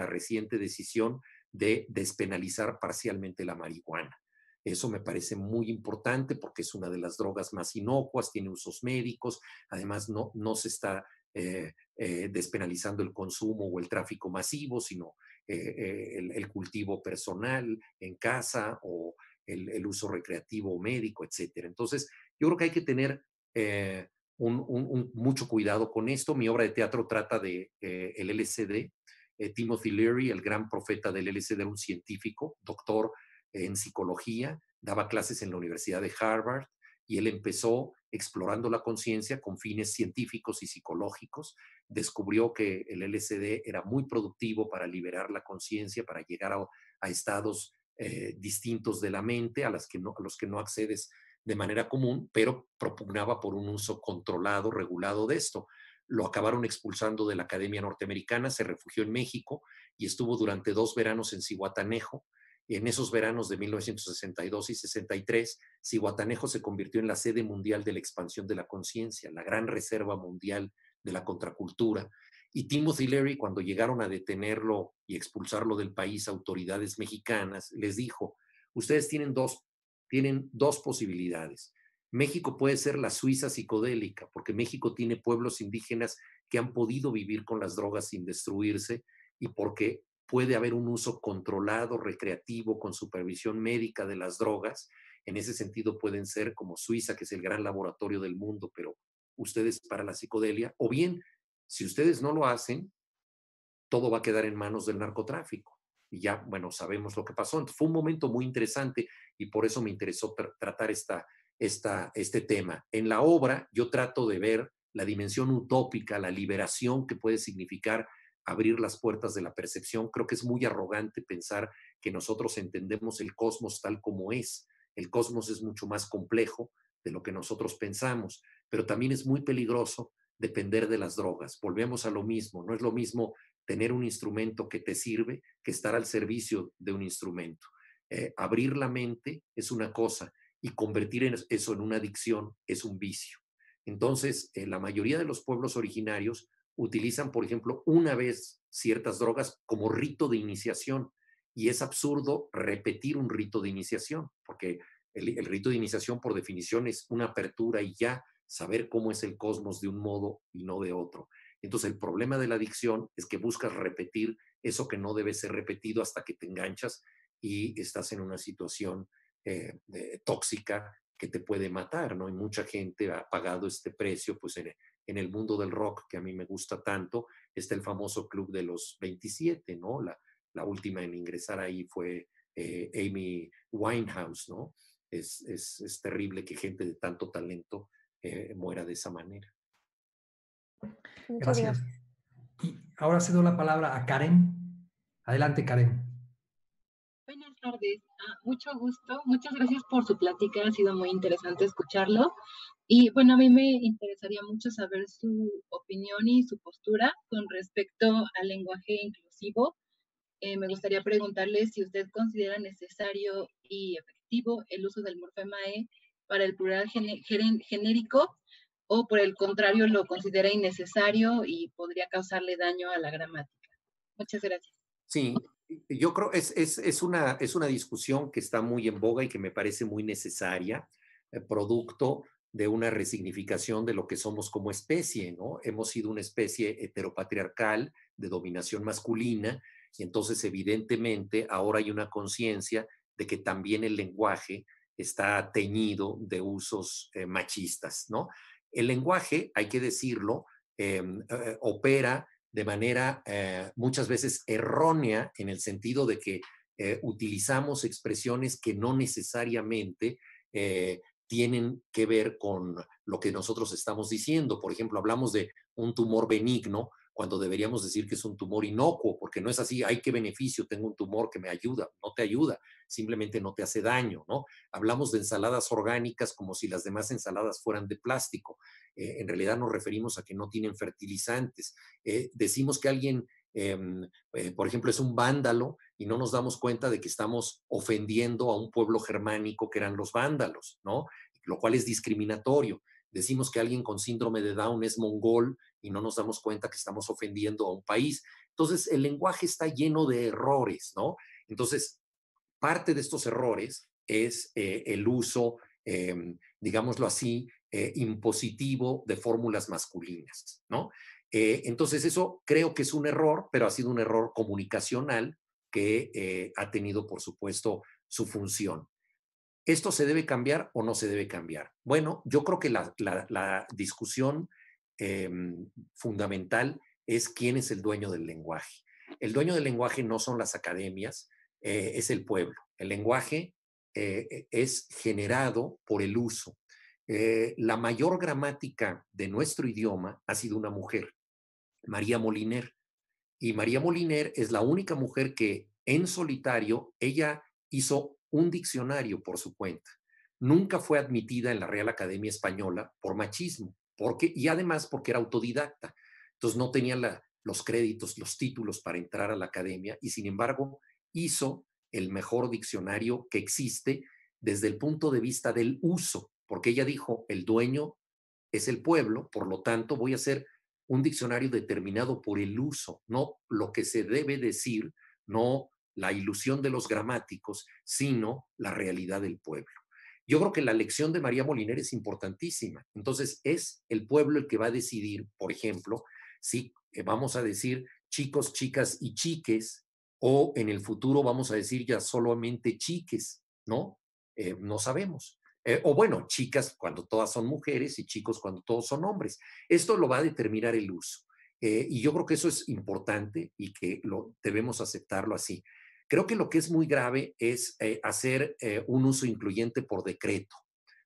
reciente decisión de despenalizar parcialmente la marihuana. Eso me parece muy importante porque es una de las drogas más inocuas, tiene usos médicos, además no se está despenalizando el consumo o el tráfico masivo, sino el cultivo personal en casa o el uso recreativo o médico, etcétera. Entonces, yo creo que hay que tener mucho cuidado con esto. Mi obra de teatro trata de el LSD. Timothy Leary, el gran profeta del LSD, era un científico, doctor en psicología, daba clases en la Universidad de Harvard y él empezó explorando la conciencia con fines científicos y psicológicos. Descubrió que el LSD era muy productivo para liberar la conciencia, para llegar a estados distintos de la mente a los que no accedes de manera común, pero propugnaba por un uso controlado, regulado de esto. Lo acabaron expulsando de la Academia Norteamericana, se refugió en México y estuvo durante 2 veranos en Zihuatanejo. En esos veranos de 1962 y 63, Zihuatanejo se convirtió en la sede mundial de la expansión de la conciencia, la gran reserva mundial de la contracultura. Y Timothy Leary, cuando llegaron a detenerlo y expulsarlo del país autoridades mexicanas, les dijo, ustedes tienen dos posibilidades. México puede ser la Suiza psicodélica, porque México tiene pueblos indígenas que han podido vivir con las drogas sin destruirse y porque puede haber un uso controlado, recreativo, con supervisión médica de las drogas. En ese sentido pueden ser como Suiza, que es el gran laboratorio del mundo, pero ustedes para la psicodelia. O bien, si ustedes no lo hacen, todo va a quedar en manos del narcotráfico. Y ya, bueno, sabemos lo que pasó. Entonces, fue un momento muy interesante y por eso me interesó tratar este tema. En la obra yo trato de ver la dimensión utópica, la liberación que puede significar abrir las puertas de la percepción. Creo que es muy arrogante pensar que nosotros entendemos el cosmos tal como es. El cosmos es mucho más complejo de lo que nosotros pensamos, pero también es muy peligroso depender de las drogas. Volvemos a lo mismo, no es lo mismo tener un instrumento que te sirve que estar al servicio de un instrumento. Abrir la mente es una cosa y convertir eso en una adicción es un vicio. Entonces, la mayoría de los pueblos originarios utilizan, por ejemplo, una vez ciertas drogas como rito de iniciación y es absurdo repetir un rito de iniciación, porque el rito de iniciación por definición es una apertura y ya saber cómo es el cosmos de un modo y no de otro. Entonces el problema de la adicción es que buscas repetir eso que no debe ser repetido hasta que te enganchas y estás en una situación tóxica que te puede matar, ¿no? Y mucha gente ha pagado este precio, pues en el mundo del rock, que a mí me gusta tanto, está el famoso Club de los 27, ¿no? La última en ingresar ahí fue Amy Winehouse, ¿no? Es terrible que gente de tanto talento muera de esa manera. Gracias. Y ahora cedo la palabra a Karen. Adelante, Karen. Buenas tardes, mucho gusto. Muchas gracias por su plática, ha sido muy interesante escucharlo. Y bueno, a mí me interesaría mucho saber su opinión y su postura con respecto al lenguaje inclusivo. Me gustaría preguntarle si usted considera necesario y efectivo el uso del morfema E para el plural genérico o por el contrario lo considera innecesario y podría causarle daño a la gramática. Muchas gracias. Sí, yo creo es una discusión que está muy en boga y que me parece muy necesaria, producto de una resignificación de lo que somos como especie, ¿no? Hemos sido una especie heteropatriarcal de dominación masculina y entonces evidentemente ahora hay una conciencia de que también el lenguaje está teñido de usos machistas, ¿no? El lenguaje, hay que decirlo, opera de manera muchas veces errónea en el sentido de que utilizamos expresiones que no necesariamente tienen que ver con lo que nosotros estamos diciendo. Por ejemplo, hablamos de un tumor benigno cuando deberíamos decir que es un tumor inocuo, porque no es así, ay, qué beneficio, tengo un tumor que me ayuda, no te ayuda, simplemente no te hace daño, ¿no? Hablamos de ensaladas orgánicas como si las demás ensaladas fueran de plástico. En realidad nos referimos a que no tienen fertilizantes. Decimos que alguien, por ejemplo, es un vándalo y no nos damos cuenta de que estamos ofendiendo a un pueblo germánico que eran los vándalos, ¿no? Lo cual es discriminatorio. Decimos que alguien con síndrome de Down es mongol y no nos damos cuenta que estamos ofendiendo a un país. Entonces, el lenguaje está lleno de errores, ¿no? Entonces, parte de estos errores es el uso, digámoslo así, impositivo de fórmulas masculinas, ¿no? Entonces eso creo que es un error, pero ha sido un error comunicacional que ha tenido, por supuesto, su función. ¿Esto se debe cambiar o no se debe cambiar? Bueno, yo creo que la discusión fundamental es quién es el dueño del lenguaje. El dueño del lenguaje no son las academias, es el pueblo. El lenguaje es generado por el uso. La mayor gramática de nuestro idioma ha sido una mujer, María Moliner. Y María Moliner es la única mujer que en solitario, ella hizo un diccionario por su cuenta. Nunca fue admitida en la Real Academia Española por machismo, y además porque era autodidacta. Entonces no tenía los créditos, los títulos para entrar a la academia y sin embargo hizo el mejor diccionario que existe desde el punto de vista del uso, porque ella dijo, el dueño es el pueblo, por lo tanto voy a hacer un diccionario determinado por el uso, no lo que se debe decir, no la ilusión de los gramáticos, sino la realidad del pueblo. Yo creo que la lección de María Moliner es importantísima. Entonces, es el pueblo el que va a decidir, por ejemplo, si vamos a decir chicos, chicas y chiques, o en el futuro vamos a decir ya solamente chiques, ¿no? No sabemos. O bueno, chicas cuando todas son mujeres y chicos cuando todos son hombres. Esto lo va a determinar el uso. Y yo creo que eso es importante y que debemos aceptarlo así. Creo que lo que es muy grave es hacer un uso incluyente por decreto.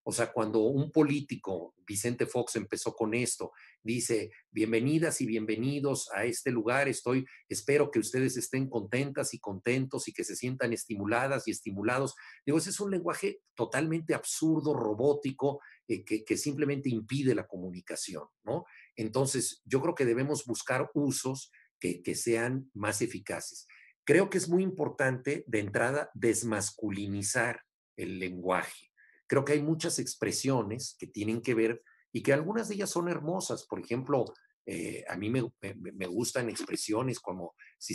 O sea, cuando un político, Vicente Fox, empezó con esto, dice, bienvenidas y bienvenidos a este lugar, espero que ustedes estén contentas y contentos y que se sientan estimuladas y estimulados. Digo, ese es un lenguaje totalmente absurdo, robótico, que simplemente impide la comunicación, ¿no? Entonces, yo creo que debemos buscar usos que sean más eficaces. Creo que es muy importante, de entrada, desmasculinizar el lenguaje. Creo que hay muchas expresiones que tienen que ver y que algunas de ellas son hermosas. Por ejemplo, a mí me gustan expresiones como si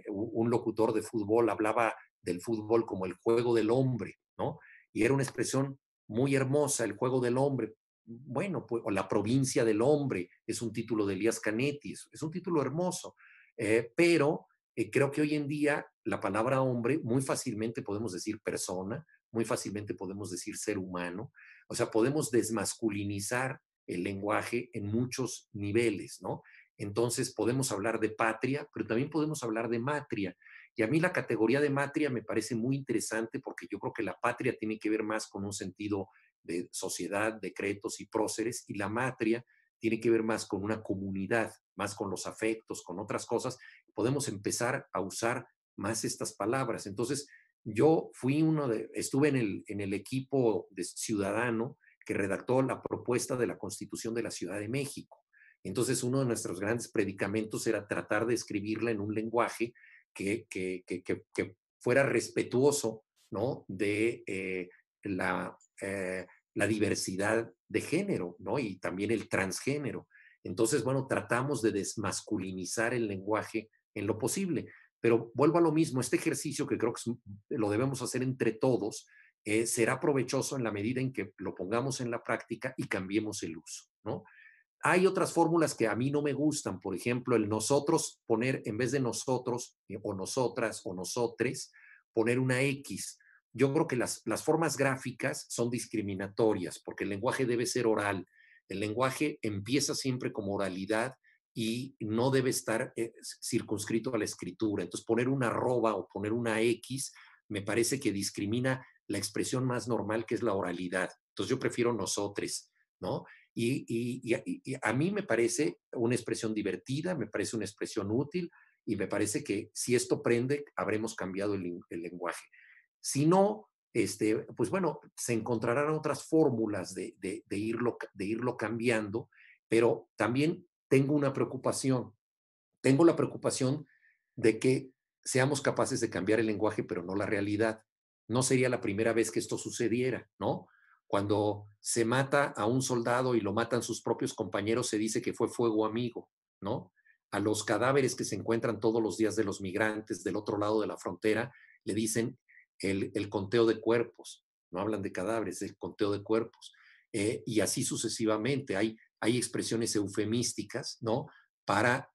un locutor de fútbol hablaba del fútbol como el juego del hombre, ¿no? Y era una expresión muy hermosa, el juego del hombre. Bueno, pues, o la provincia del hombre, es un título de Elías Canetti, es un título hermoso, pero creo que hoy en día la palabra hombre muy fácilmente podemos decir persona, muy fácilmente podemos decir ser humano, o sea, podemos desmasculinizar el lenguaje en muchos niveles, ¿no? Entonces podemos hablar de patria, pero también podemos hablar de matria. Y a mí la categoría de matria me parece muy interesante porque yo creo que la patria tiene que ver más con un sentido de sociedad, decretos y próceres, y la matria tiene que ver más con una comunidad, más con los afectos, con otras cosas. Podemos empezar a usar más estas palabras. Entonces, yo estuve en el equipo de ciudadano que redactó la propuesta de la Constitución de la Ciudad de México. Entonces, uno de nuestros grandes predicamentos era tratar de escribirla en un lenguaje que fuera respetuoso, ¿no? De la diversidad de género, ¿no? Y también el transgénero. Entonces, bueno, tratamos de desmasculinizar el lenguaje en lo posible. Pero vuelvo a lo mismo, este ejercicio que creo que lo debemos hacer entre todos, será provechoso en la medida en que lo pongamos en la práctica y cambiemos el uso, ¿no? Hay otras fórmulas que a mí no me gustan, por ejemplo, el nosotros, poner en vez de nosotros o nosotras o nosotres, poner una X. Yo creo que las formas gráficas son discriminatorias porque el lenguaje debe ser oral. El lenguaje empieza siempre como oralidad y no debe estar circunscrito a la escritura. Entonces, poner una arroba o poner una X me parece que discrimina la expresión más normal, que es la oralidad. Entonces, yo prefiero nosotres, ¿no? Y a mí me parece una expresión divertida, me parece una expresión útil y me parece que si esto prende, habremos cambiado el lenguaje. Si no, pues bueno, se encontrarán otras fórmulas de irlo cambiando, pero también tengo una preocupación. Tengo la preocupación de que seamos capaces de cambiar el lenguaje, pero no la realidad. No sería la primera vez que esto sucediera, ¿no? Cuando se mata a un soldado y lo matan sus propios compañeros, se dice que fue fuego amigo, ¿no? A los cadáveres que se encuentran todos los días de los migrantes del otro lado de la frontera, le dicen el conteo de cuerpos, no hablan de cadáveres, el conteo de cuerpos. Y así sucesivamente. Hay expresiones eufemísticas, ¿no? Para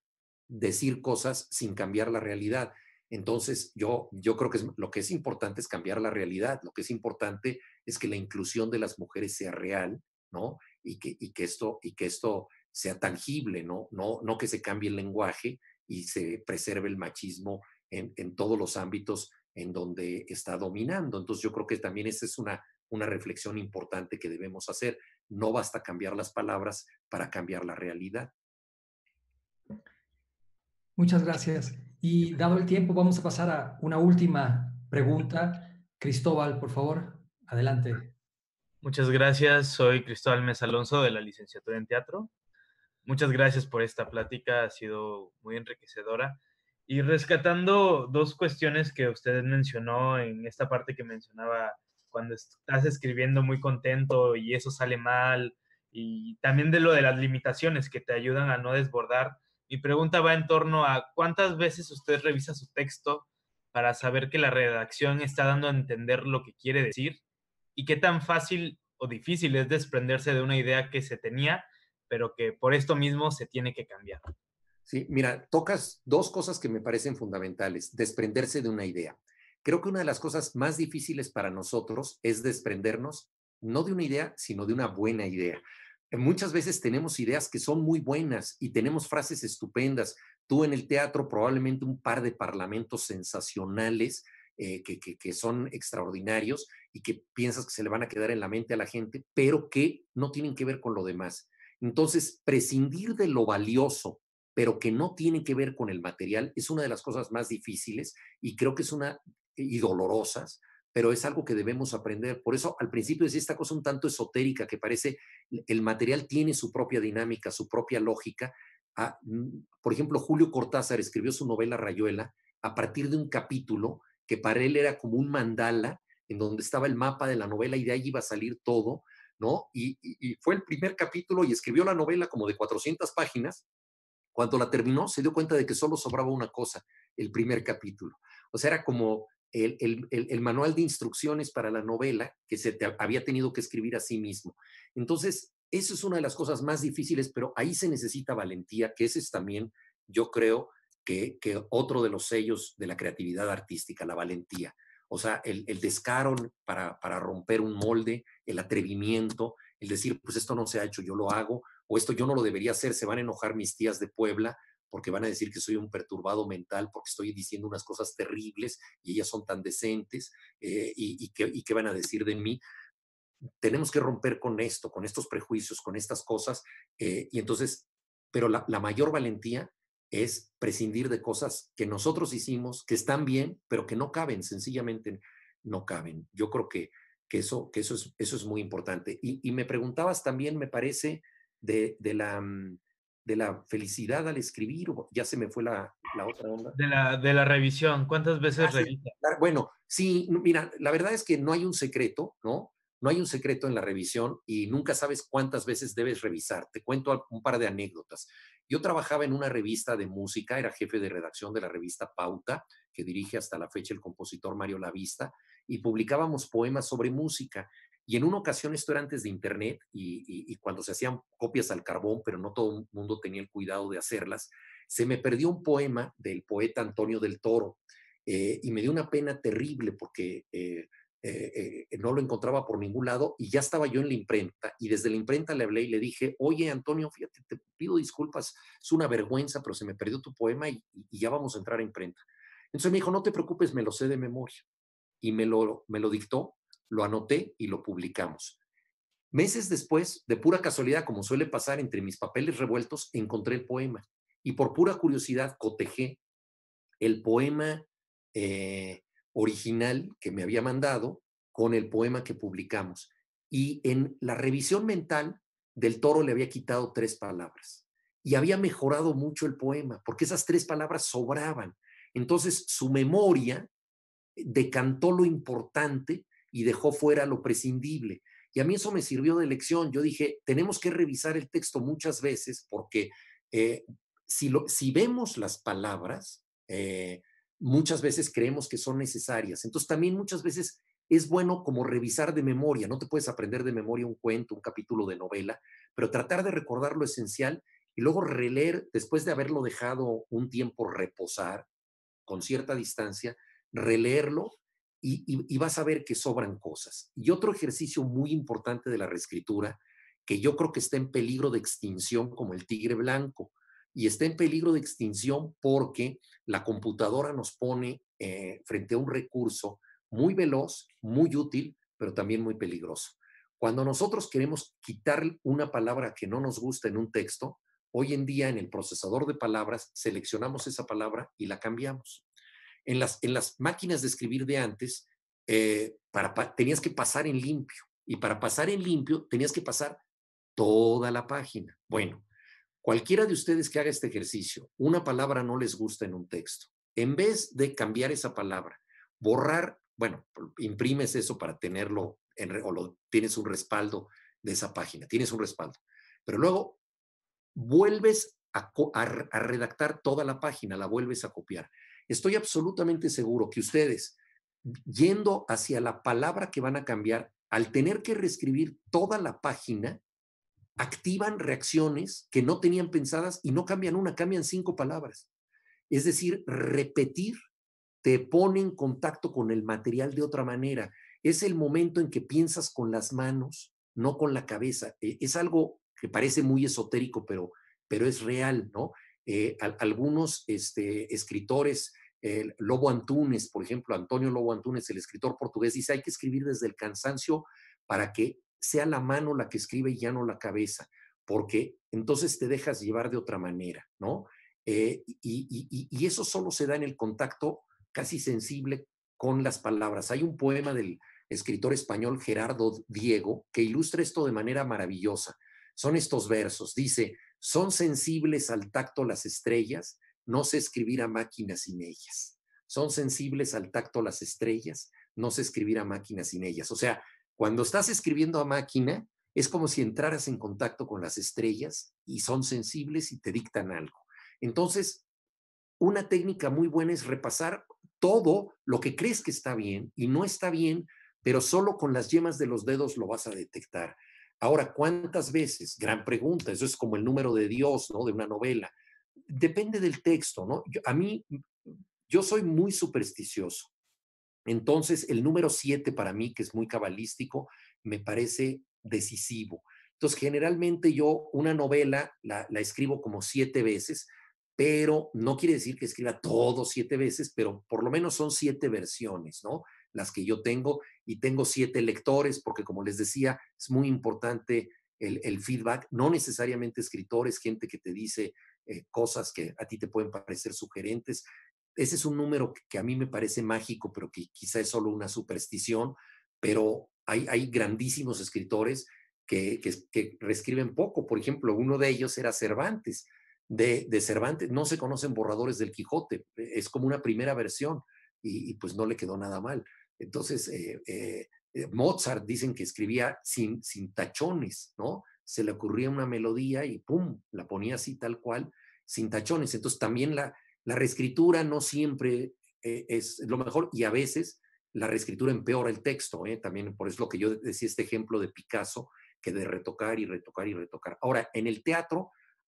decir cosas sin cambiar la realidad. Entonces, yo creo que lo que es importante es cambiar la realidad. Lo que es importante es que la inclusión de las mujeres sea real, ¿no? Y que esto sea tangible, ¿no? No que se cambie el lenguaje y se preserve el machismo en todos los ámbitos en donde está dominando. Entonces, yo creo que también esa es una reflexión importante que debemos hacer. No basta cambiar las palabras para cambiar la realidad. Muchas gracias. Y dado el tiempo, vamos a pasar a una última pregunta. Cristóbal, por favor, adelante. Muchas gracias. Soy Cristóbal Mesa Alonso de la licenciatura en teatro. Muchas gracias por esta plática, ha sido muy enriquecedora. Y rescatando dos cuestiones que usted mencionó en esta parte que mencionaba, cuando estás escribiendo muy contento y eso sale mal, y también de lo de las limitaciones que te ayudan a no desbordar. Mi pregunta va en torno a cuántas veces usted revisa su texto para saber que la redacción está dando a entender lo que quiere decir y qué tan fácil o difícil es desprenderse de una idea que se tenía, pero que por esto mismo se tiene que cambiar. Sí, mira, tocas dos cosas que me parecen fundamentales. Desprenderse de una idea. Creo que una de las cosas más difíciles para nosotros es desprendernos no de una idea, sino de una buena idea. Muchas veces tenemos ideas que son muy buenas y tenemos frases estupendas. Tú en el teatro probablemente un par de parlamentos sensacionales que son extraordinarios y que piensas que se le van a quedar en la mente a la gente, pero que no tienen que ver con lo demás. Entonces, prescindir de lo valioso, pero que no tiene que ver con el material, es una de las cosas más difíciles y creo que es y dolorosas, pero es algo que debemos aprender. Por eso al principio decía esta cosa un tanto esotérica que parece el material tiene su propia dinámica, su propia lógica. Por ejemplo, Julio Cortázar escribió su novela Rayuela a partir de un capítulo que para él era como un mandala en donde estaba el mapa de la novela y de ahí iba a salir todo, ¿no? Y fue el primer capítulo y escribió la novela como de 400 páginas. Cuando la terminó, se dio cuenta de que solo sobraba una cosa, el primer capítulo. O sea, era como el manual de instrucciones para la novela que había tenido que escribir a sí mismo. Entonces, eso es una de las cosas más difíciles, pero ahí se necesita valentía, que ese es también, yo creo, que otro de los sellos de la creatividad artística, la valentía. O sea, el descaro para romper un molde, el atrevimiento, el decir, pues esto no se ha hecho, yo lo hago, o esto yo no lo debería hacer, se van a enojar mis tías de Puebla porque van a decir que soy un perturbado mental porque estoy diciendo unas cosas terribles y ellas son tan decentes y qué van a decir de mí. Tenemos que romper con esto, con estos prejuicios, con estas cosas y entonces, pero la mayor valentía es prescindir de cosas que nosotros hicimos, que están bien, pero que no caben, sencillamente no caben. Yo creo que eso es muy importante. Y me preguntabas también, me parece, de la felicidad al escribir, o ya se me fue la otra onda. De la revisión, ¿cuántas veces revisa? Bueno, sí, mira, la verdad es que no hay un secreto, ¿no? No hay un secreto en la revisión y nunca sabes cuántas veces debes revisar. Te cuento un par de anécdotas. Yo trabajaba en una revista de música, era jefe de redacción de la revista Pauta, que dirige hasta la fecha el compositor Mario Lavista, y publicábamos poemas sobre música. Y en una ocasión, esto era antes de internet y cuando se hacían copias al carbón, pero no todo el mundo tenía el cuidado de hacerlas, se me perdió un poema del poeta Antonio del Toro y me dio una pena terrible porque no lo encontraba por ningún lado y ya estaba yo en la imprenta y desde la imprenta le hablé y le dije, oye Antonio, fíjate, te pido disculpas, es una vergüenza, pero se me perdió tu poema y ya vamos a entrar a imprenta. Entonces me dijo, no te preocupes, me lo sé de memoria. Y me lo dictó, lo anoté y lo publicamos. Meses después, de pura casualidad, como suele pasar entre mis papeles revueltos, encontré el poema. Y por pura curiosidad cotejé el poema original que me había mandado con el poema que publicamos. Y en la revisión mental del Toro le había quitado 3 palabras. Y había mejorado mucho el poema, porque esas 3 palabras sobraban. Entonces su memoria decantó lo importante y dejó fuera lo prescindible. Y a mí eso me sirvió de lección. Yo dije, tenemos que revisar el texto muchas veces porque si vemos las palabras, muchas veces creemos que son necesarias. Entonces también muchas veces es bueno como revisar de memoria. No te puedes aprender de memoria un cuento, un capítulo de novela, pero tratar de recordar lo esencial y luego releer después de haberlo dejado un tiempo reposar con cierta distancia, releerlo y vas a ver que sobran cosas. Y otro ejercicio muy importante de la reescritura, que yo creo que está en peligro de extinción como el tigre blanco, y está en peligro de extinción porque la computadora nos pone frente a un recurso muy veloz, muy útil, pero también muy peligroso. Cuando nosotros queremos quitar una palabra que no nos gusta en un texto, hoy en día en el procesador de palabras seleccionamos esa palabra y la cambiamos. En las máquinas de escribir de antes, tenías que pasar en limpio, y para pasar en limpio tenías que pasar toda la página. Bueno, cualquiera de ustedes que haga este ejercicio, una palabra no les gusta en un texto, en vez de cambiar esa palabra, borrar, bueno, imprimes eso para tenerlo, tienes un respaldo de esa página, tienes un respaldo, pero luego vuelves a redactar toda la página, la vuelves a copiar. Estoy absolutamente seguro que ustedes, yendo hacia la palabra que van a cambiar, al tener que reescribir toda la página, activan reacciones que no tenían pensadas y no cambian una, cambian 5 palabras. Es decir, repetir te pone en contacto con el material de otra manera. Es el momento en que piensas con las manos, no con la cabeza. Es algo que parece muy esotérico, pero es real, ¿no? Algunos escritores, Lobo Antunes, por ejemplo, Antonio Lobo Antunes, el escritor portugués, dice, hay que escribir desde el cansancio para que sea la mano la que escribe y ya no la cabeza, porque entonces te dejas llevar de otra manera, ¿no? Y eso solo se da en el contacto casi sensible con las palabras. Hay un poema del escritor español Gerardo Diego que ilustra esto de manera maravillosa. Son estos versos. Dice, son sensibles al tacto las estrellas, no sé escribir a máquina sin ellas. Son sensibles al tacto las estrellas, no sé escribir a máquina sin ellas. O sea, cuando estás escribiendo a máquina, es como si entraras en contacto con las estrellas y son sensibles y te dictan algo. Entonces, una técnica muy buena es repasar todo lo que crees que está bien y no está bien, pero solo con las yemas de los dedos lo vas a detectar. Ahora, ¿cuántas veces? Gran pregunta. Eso es como el número de Dios, ¿no? De una novela. Depende del texto, ¿no? Yo soy muy supersticioso. Entonces, el número 7 para mí, que es muy cabalístico, me parece decisivo. Entonces, generalmente yo una novela la escribo como 7 veces, pero no quiere decir que escriba todo 7 veces, pero por lo menos son 7 versiones, ¿no? Las que yo tengo, y tengo 7 lectores, porque como les decía, es muy importante el feedback, no necesariamente escritores, gente que te dice cosas que a ti te pueden parecer sugerentes. Ese es un número que a mí me parece mágico, pero que quizá es solo una superstición, pero hay grandísimos escritores que reescriben poco. Por ejemplo, uno de ellos era Cervantes. De Cervantes no se conocen borradores del Quijote, es como una primera versión y pues no le quedó nada mal. Entonces, Mozart dicen que escribía sin tachones, ¿no? Se le ocurría una melodía y ¡pum!, la ponía así tal cual, sin tachones. Entonces también la reescritura no siempre es lo mejor, y a veces la reescritura empeora el texto, también por eso lo que yo decía, este ejemplo de Picasso, que de retocar y retocar y retocar. Ahora, en el teatro,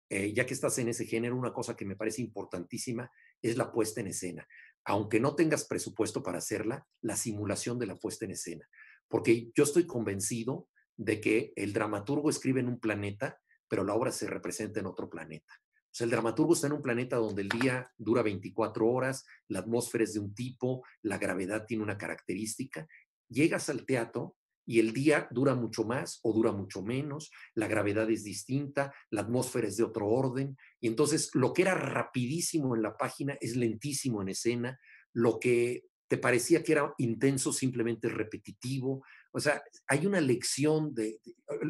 ya que estás en ese género, una cosa que me parece importantísima es la puesta en escena. Aunque no tengas presupuesto para hacerla, la simulación de la puesta en escena. Porque yo estoy convencido de que el dramaturgo escribe en un planeta, pero la obra se representa en otro planeta. O sea, el dramaturgo está en un planeta donde el día dura 24 horas, la atmósfera es de un tipo, la gravedad tiene una característica. Llegas al teatro y el día dura mucho más o dura mucho menos, la gravedad es distinta, la atmósfera es de otro orden, y entonces lo que era rapidísimo en la página es lentísimo en escena, lo que te parecía que era intenso simplemente es repetitivo. O sea, hay una lección de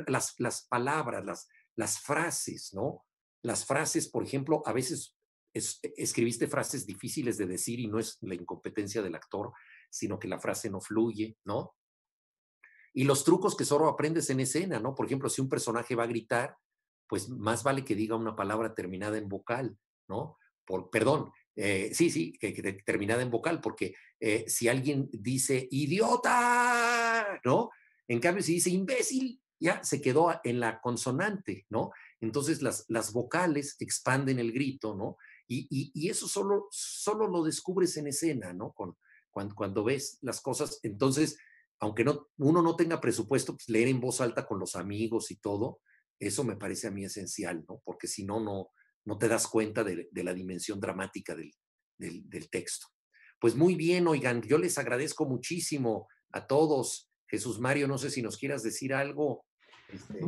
las palabras, las frases, ¿no? Las frases, por ejemplo, a veces escribiste frases difíciles de decir y no es la incompetencia del actor, sino que la frase no fluye, ¿no? Y los trucos que solo aprendes en escena, ¿no? Por ejemplo, si un personaje va a gritar, pues más vale que diga una palabra terminada en vocal, ¿no? Perdón, Sí, que terminada en vocal, porque si alguien dice idiota, ¿no? En cambio, si dice imbécil, ya se quedó en la consonante, ¿no? Entonces las vocales expanden el grito, ¿no? Y eso solo lo descubres en escena, ¿no? Cuando ves las cosas. Entonces, aunque uno no tenga presupuesto, pues leer en voz alta con los amigos y todo, eso me parece a mí esencial, ¿no? Porque si no te das cuenta de la dimensión dramática del texto. Pues muy bien, oigan, yo les agradezco muchísimo a todos. Jesús Mario, no sé si nos quieras decir algo.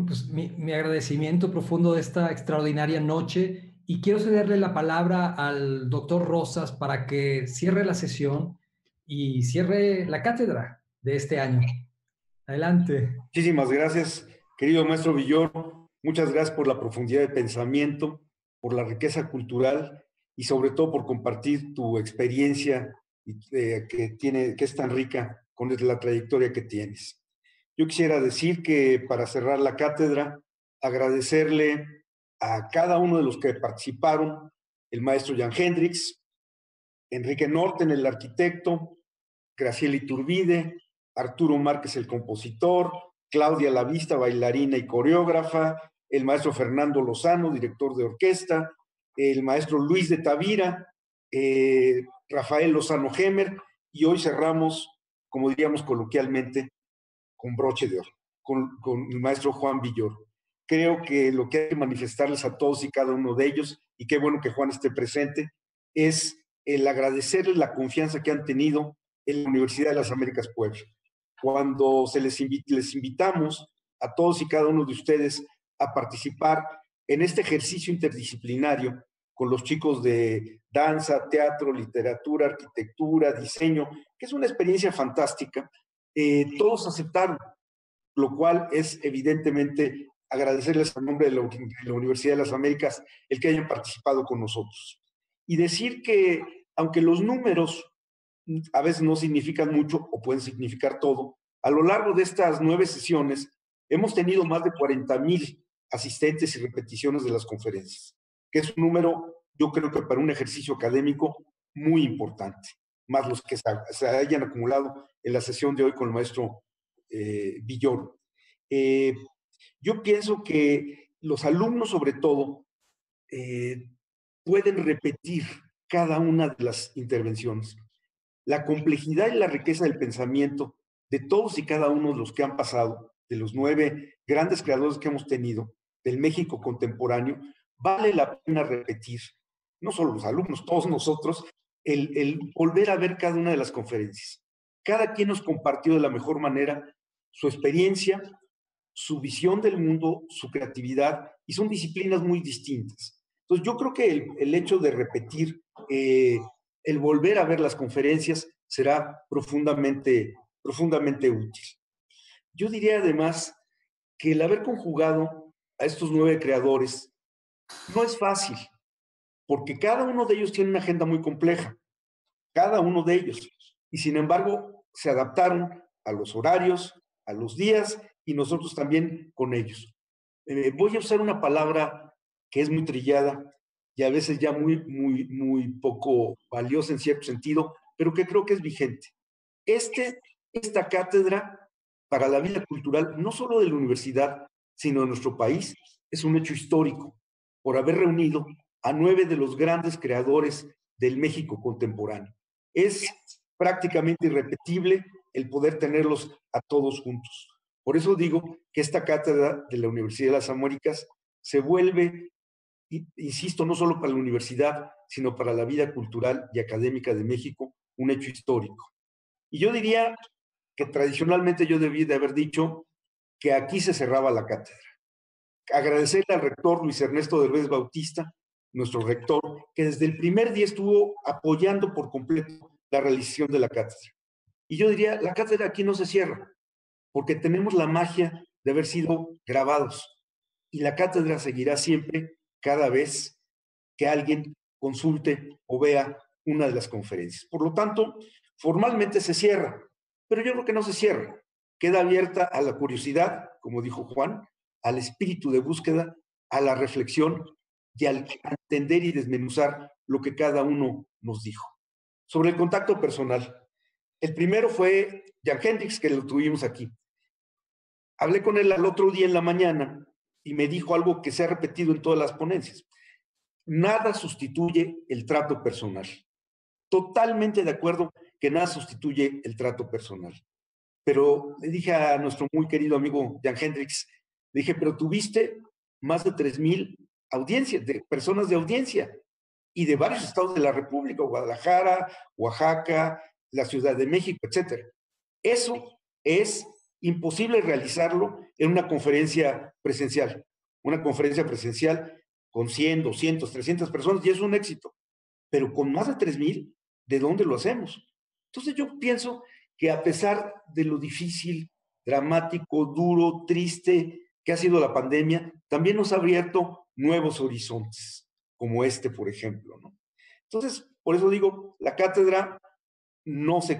Pues mi agradecimiento profundo de esta extraordinaria noche, y quiero cederle la palabra al doctor Rosas para que cierre la sesión y cierre la cátedra de este año. Adelante. Muchísimas gracias, querido maestro Villor. Muchas gracias por la profundidad de pensamiento, por la riqueza cultural y sobre todo por compartir tu experiencia que es tan rica con la trayectoria que tienes. Yo quisiera decir que para cerrar la cátedra, agradecerle a cada uno de los que participaron, el maestro Jan Hendricks, Enrique Norten, el arquitecto, Graciela Iturbide, Arturo Márquez, el compositor, Claudia Lavista, bailarina y coreógrafa, el maestro Fernando Lozano, director de orquesta, el maestro Luis de Tavira, Rafael Lozano Gemer, y hoy cerramos, como diríamos coloquialmente, con broche de oro, con el maestro Juan Villor. Creo que lo que hay que manifestarles a todos y cada uno de ellos, y qué bueno que Juan esté presente, es el agradecerles la confianza que han tenido en la Universidad de las Américas Puebla. Cuando les invitamos a todos y cada uno de ustedes a participar en este ejercicio interdisciplinario con los chicos de danza, teatro, literatura, arquitectura, diseño, que es una experiencia fantástica, todos aceptaron, lo cual es evidentemente agradecerles a nombre de la Universidad de las Américas el que hayan participado con nosotros. Y decir que, aunque los números a veces no significan mucho o pueden significar todo, a lo largo de estas 9 sesiones hemos tenido más de 40,000 asistentes y repeticiones de las conferencias, que es un número, yo creo que para un ejercicio académico muy importante, más los que se hayan acumulado en la sesión de hoy con el maestro Villor. Yo pienso que los alumnos, sobre todo, pueden repetir cada una de las intervenciones. La complejidad y la riqueza del pensamiento de todos y cada uno de los que han pasado, de los 9 grandes creadores que hemos tenido, del México contemporáneo, vale la pena repetir. No solo los alumnos, todos nosotros, el volver a ver cada una de las conferencias. Cada quien nos compartió de la mejor manera su experiencia, su visión del mundo, su creatividad, y son disciplinas muy distintas. Entonces yo creo que el hecho de repetir, el volver a ver las conferencias será profundamente útil. Yo diría además que el haber conjugado a estos 9 creadores no es fácil, porque cada uno de ellos tiene una agenda muy compleja, cada uno de ellos, y sin embargo se adaptaron a los horarios, a los días, y nosotros también con ellos. Voy a usar una palabra que es muy trillada y a veces ya muy poco valiosa en cierto sentido, pero que creo que es vigente. Esta cátedra para la vida cultural, no solo de la universidad, sino de nuestro país, es un hecho histórico por haber reunido a 9 de los grandes creadores del México contemporáneo. Es prácticamente irrepetible el poder tenerlos a todos juntos. Por eso digo que esta cátedra de la Universidad de las Américas se vuelve, insisto, no solo para la universidad, sino para la vida cultural y académica de México, un hecho histórico. Y yo diría que tradicionalmente yo debí de haber dicho que aquí se cerraba la cátedra. Agradecerle al rector Luis Ernesto Derbez Bautista, nuestro rector, que desde el primer día estuvo apoyando por completo la realización de la cátedra. Y yo diría, la cátedra aquí no se cierra, porque tenemos la magia de haber sido grabados. Y la cátedra seguirá siempre cada vez que alguien consulte o vea una de las conferencias. Por lo tanto, formalmente se cierra, pero yo creo que no se cierra. Queda abierta a la curiosidad, como dijo Juan, al espíritu de búsqueda, a la reflexión y al entender y desmenuzar lo que cada uno nos dijo. Sobre el contacto personal, el primero fue Jan Hendricks, que lo tuvimos aquí. Hablé con él al otro día en la mañana y me dijo algo que se ha repetido en todas las ponencias. Nada sustituye el trato personal. Totalmente de acuerdo que nada sustituye el trato personal. Pero le dije a nuestro muy querido amigo Jan Hendricks, le dije, pero tuviste más de 3,000 audiencias, de personas de audiencia, y de varios estados de la República, Guadalajara, Oaxaca, la Ciudad de México, etc. Eso es imposible realizarlo en una conferencia presencial. Una conferencia presencial con 100, 200, 300 personas, y es un éxito. Pero con más de 3,000, ¿de dónde lo hacemos? Entonces yo pienso que a pesar de lo difícil, dramático, duro, triste que ha sido la pandemia, también nos ha abierto nuevos horizontes, como este, por ejemplo, ¿no? Entonces, por eso digo, la cátedra no se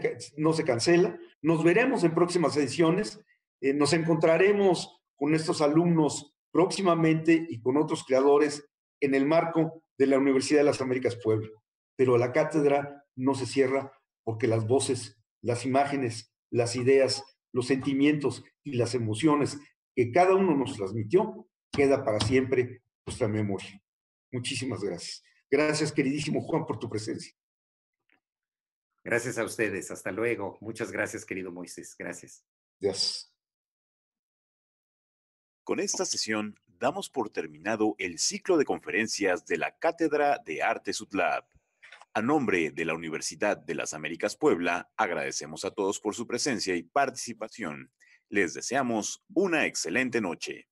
cancela. Nos veremos en próximas ediciones. Nos encontraremos con estos alumnos próximamente y con otros creadores en el marco de la Universidad de las Américas Puebla. Pero la cátedra no se cierra porque las voces, las imágenes, las ideas, los sentimientos y las emociones que cada uno nos transmitió queda para siempre nuestra memoria. Muchísimas gracias. Gracias, queridísimo Juan, por tu presencia. Gracias a ustedes. Hasta luego. Muchas gracias, querido Moisés. Gracias. Gracias. Con esta sesión damos por terminado el ciclo de conferencias de la Cátedra de Artes UTLAB. A nombre de la Universidad de las Américas Puebla, agradecemos a todos por su presencia y participación. Les deseamos una excelente noche.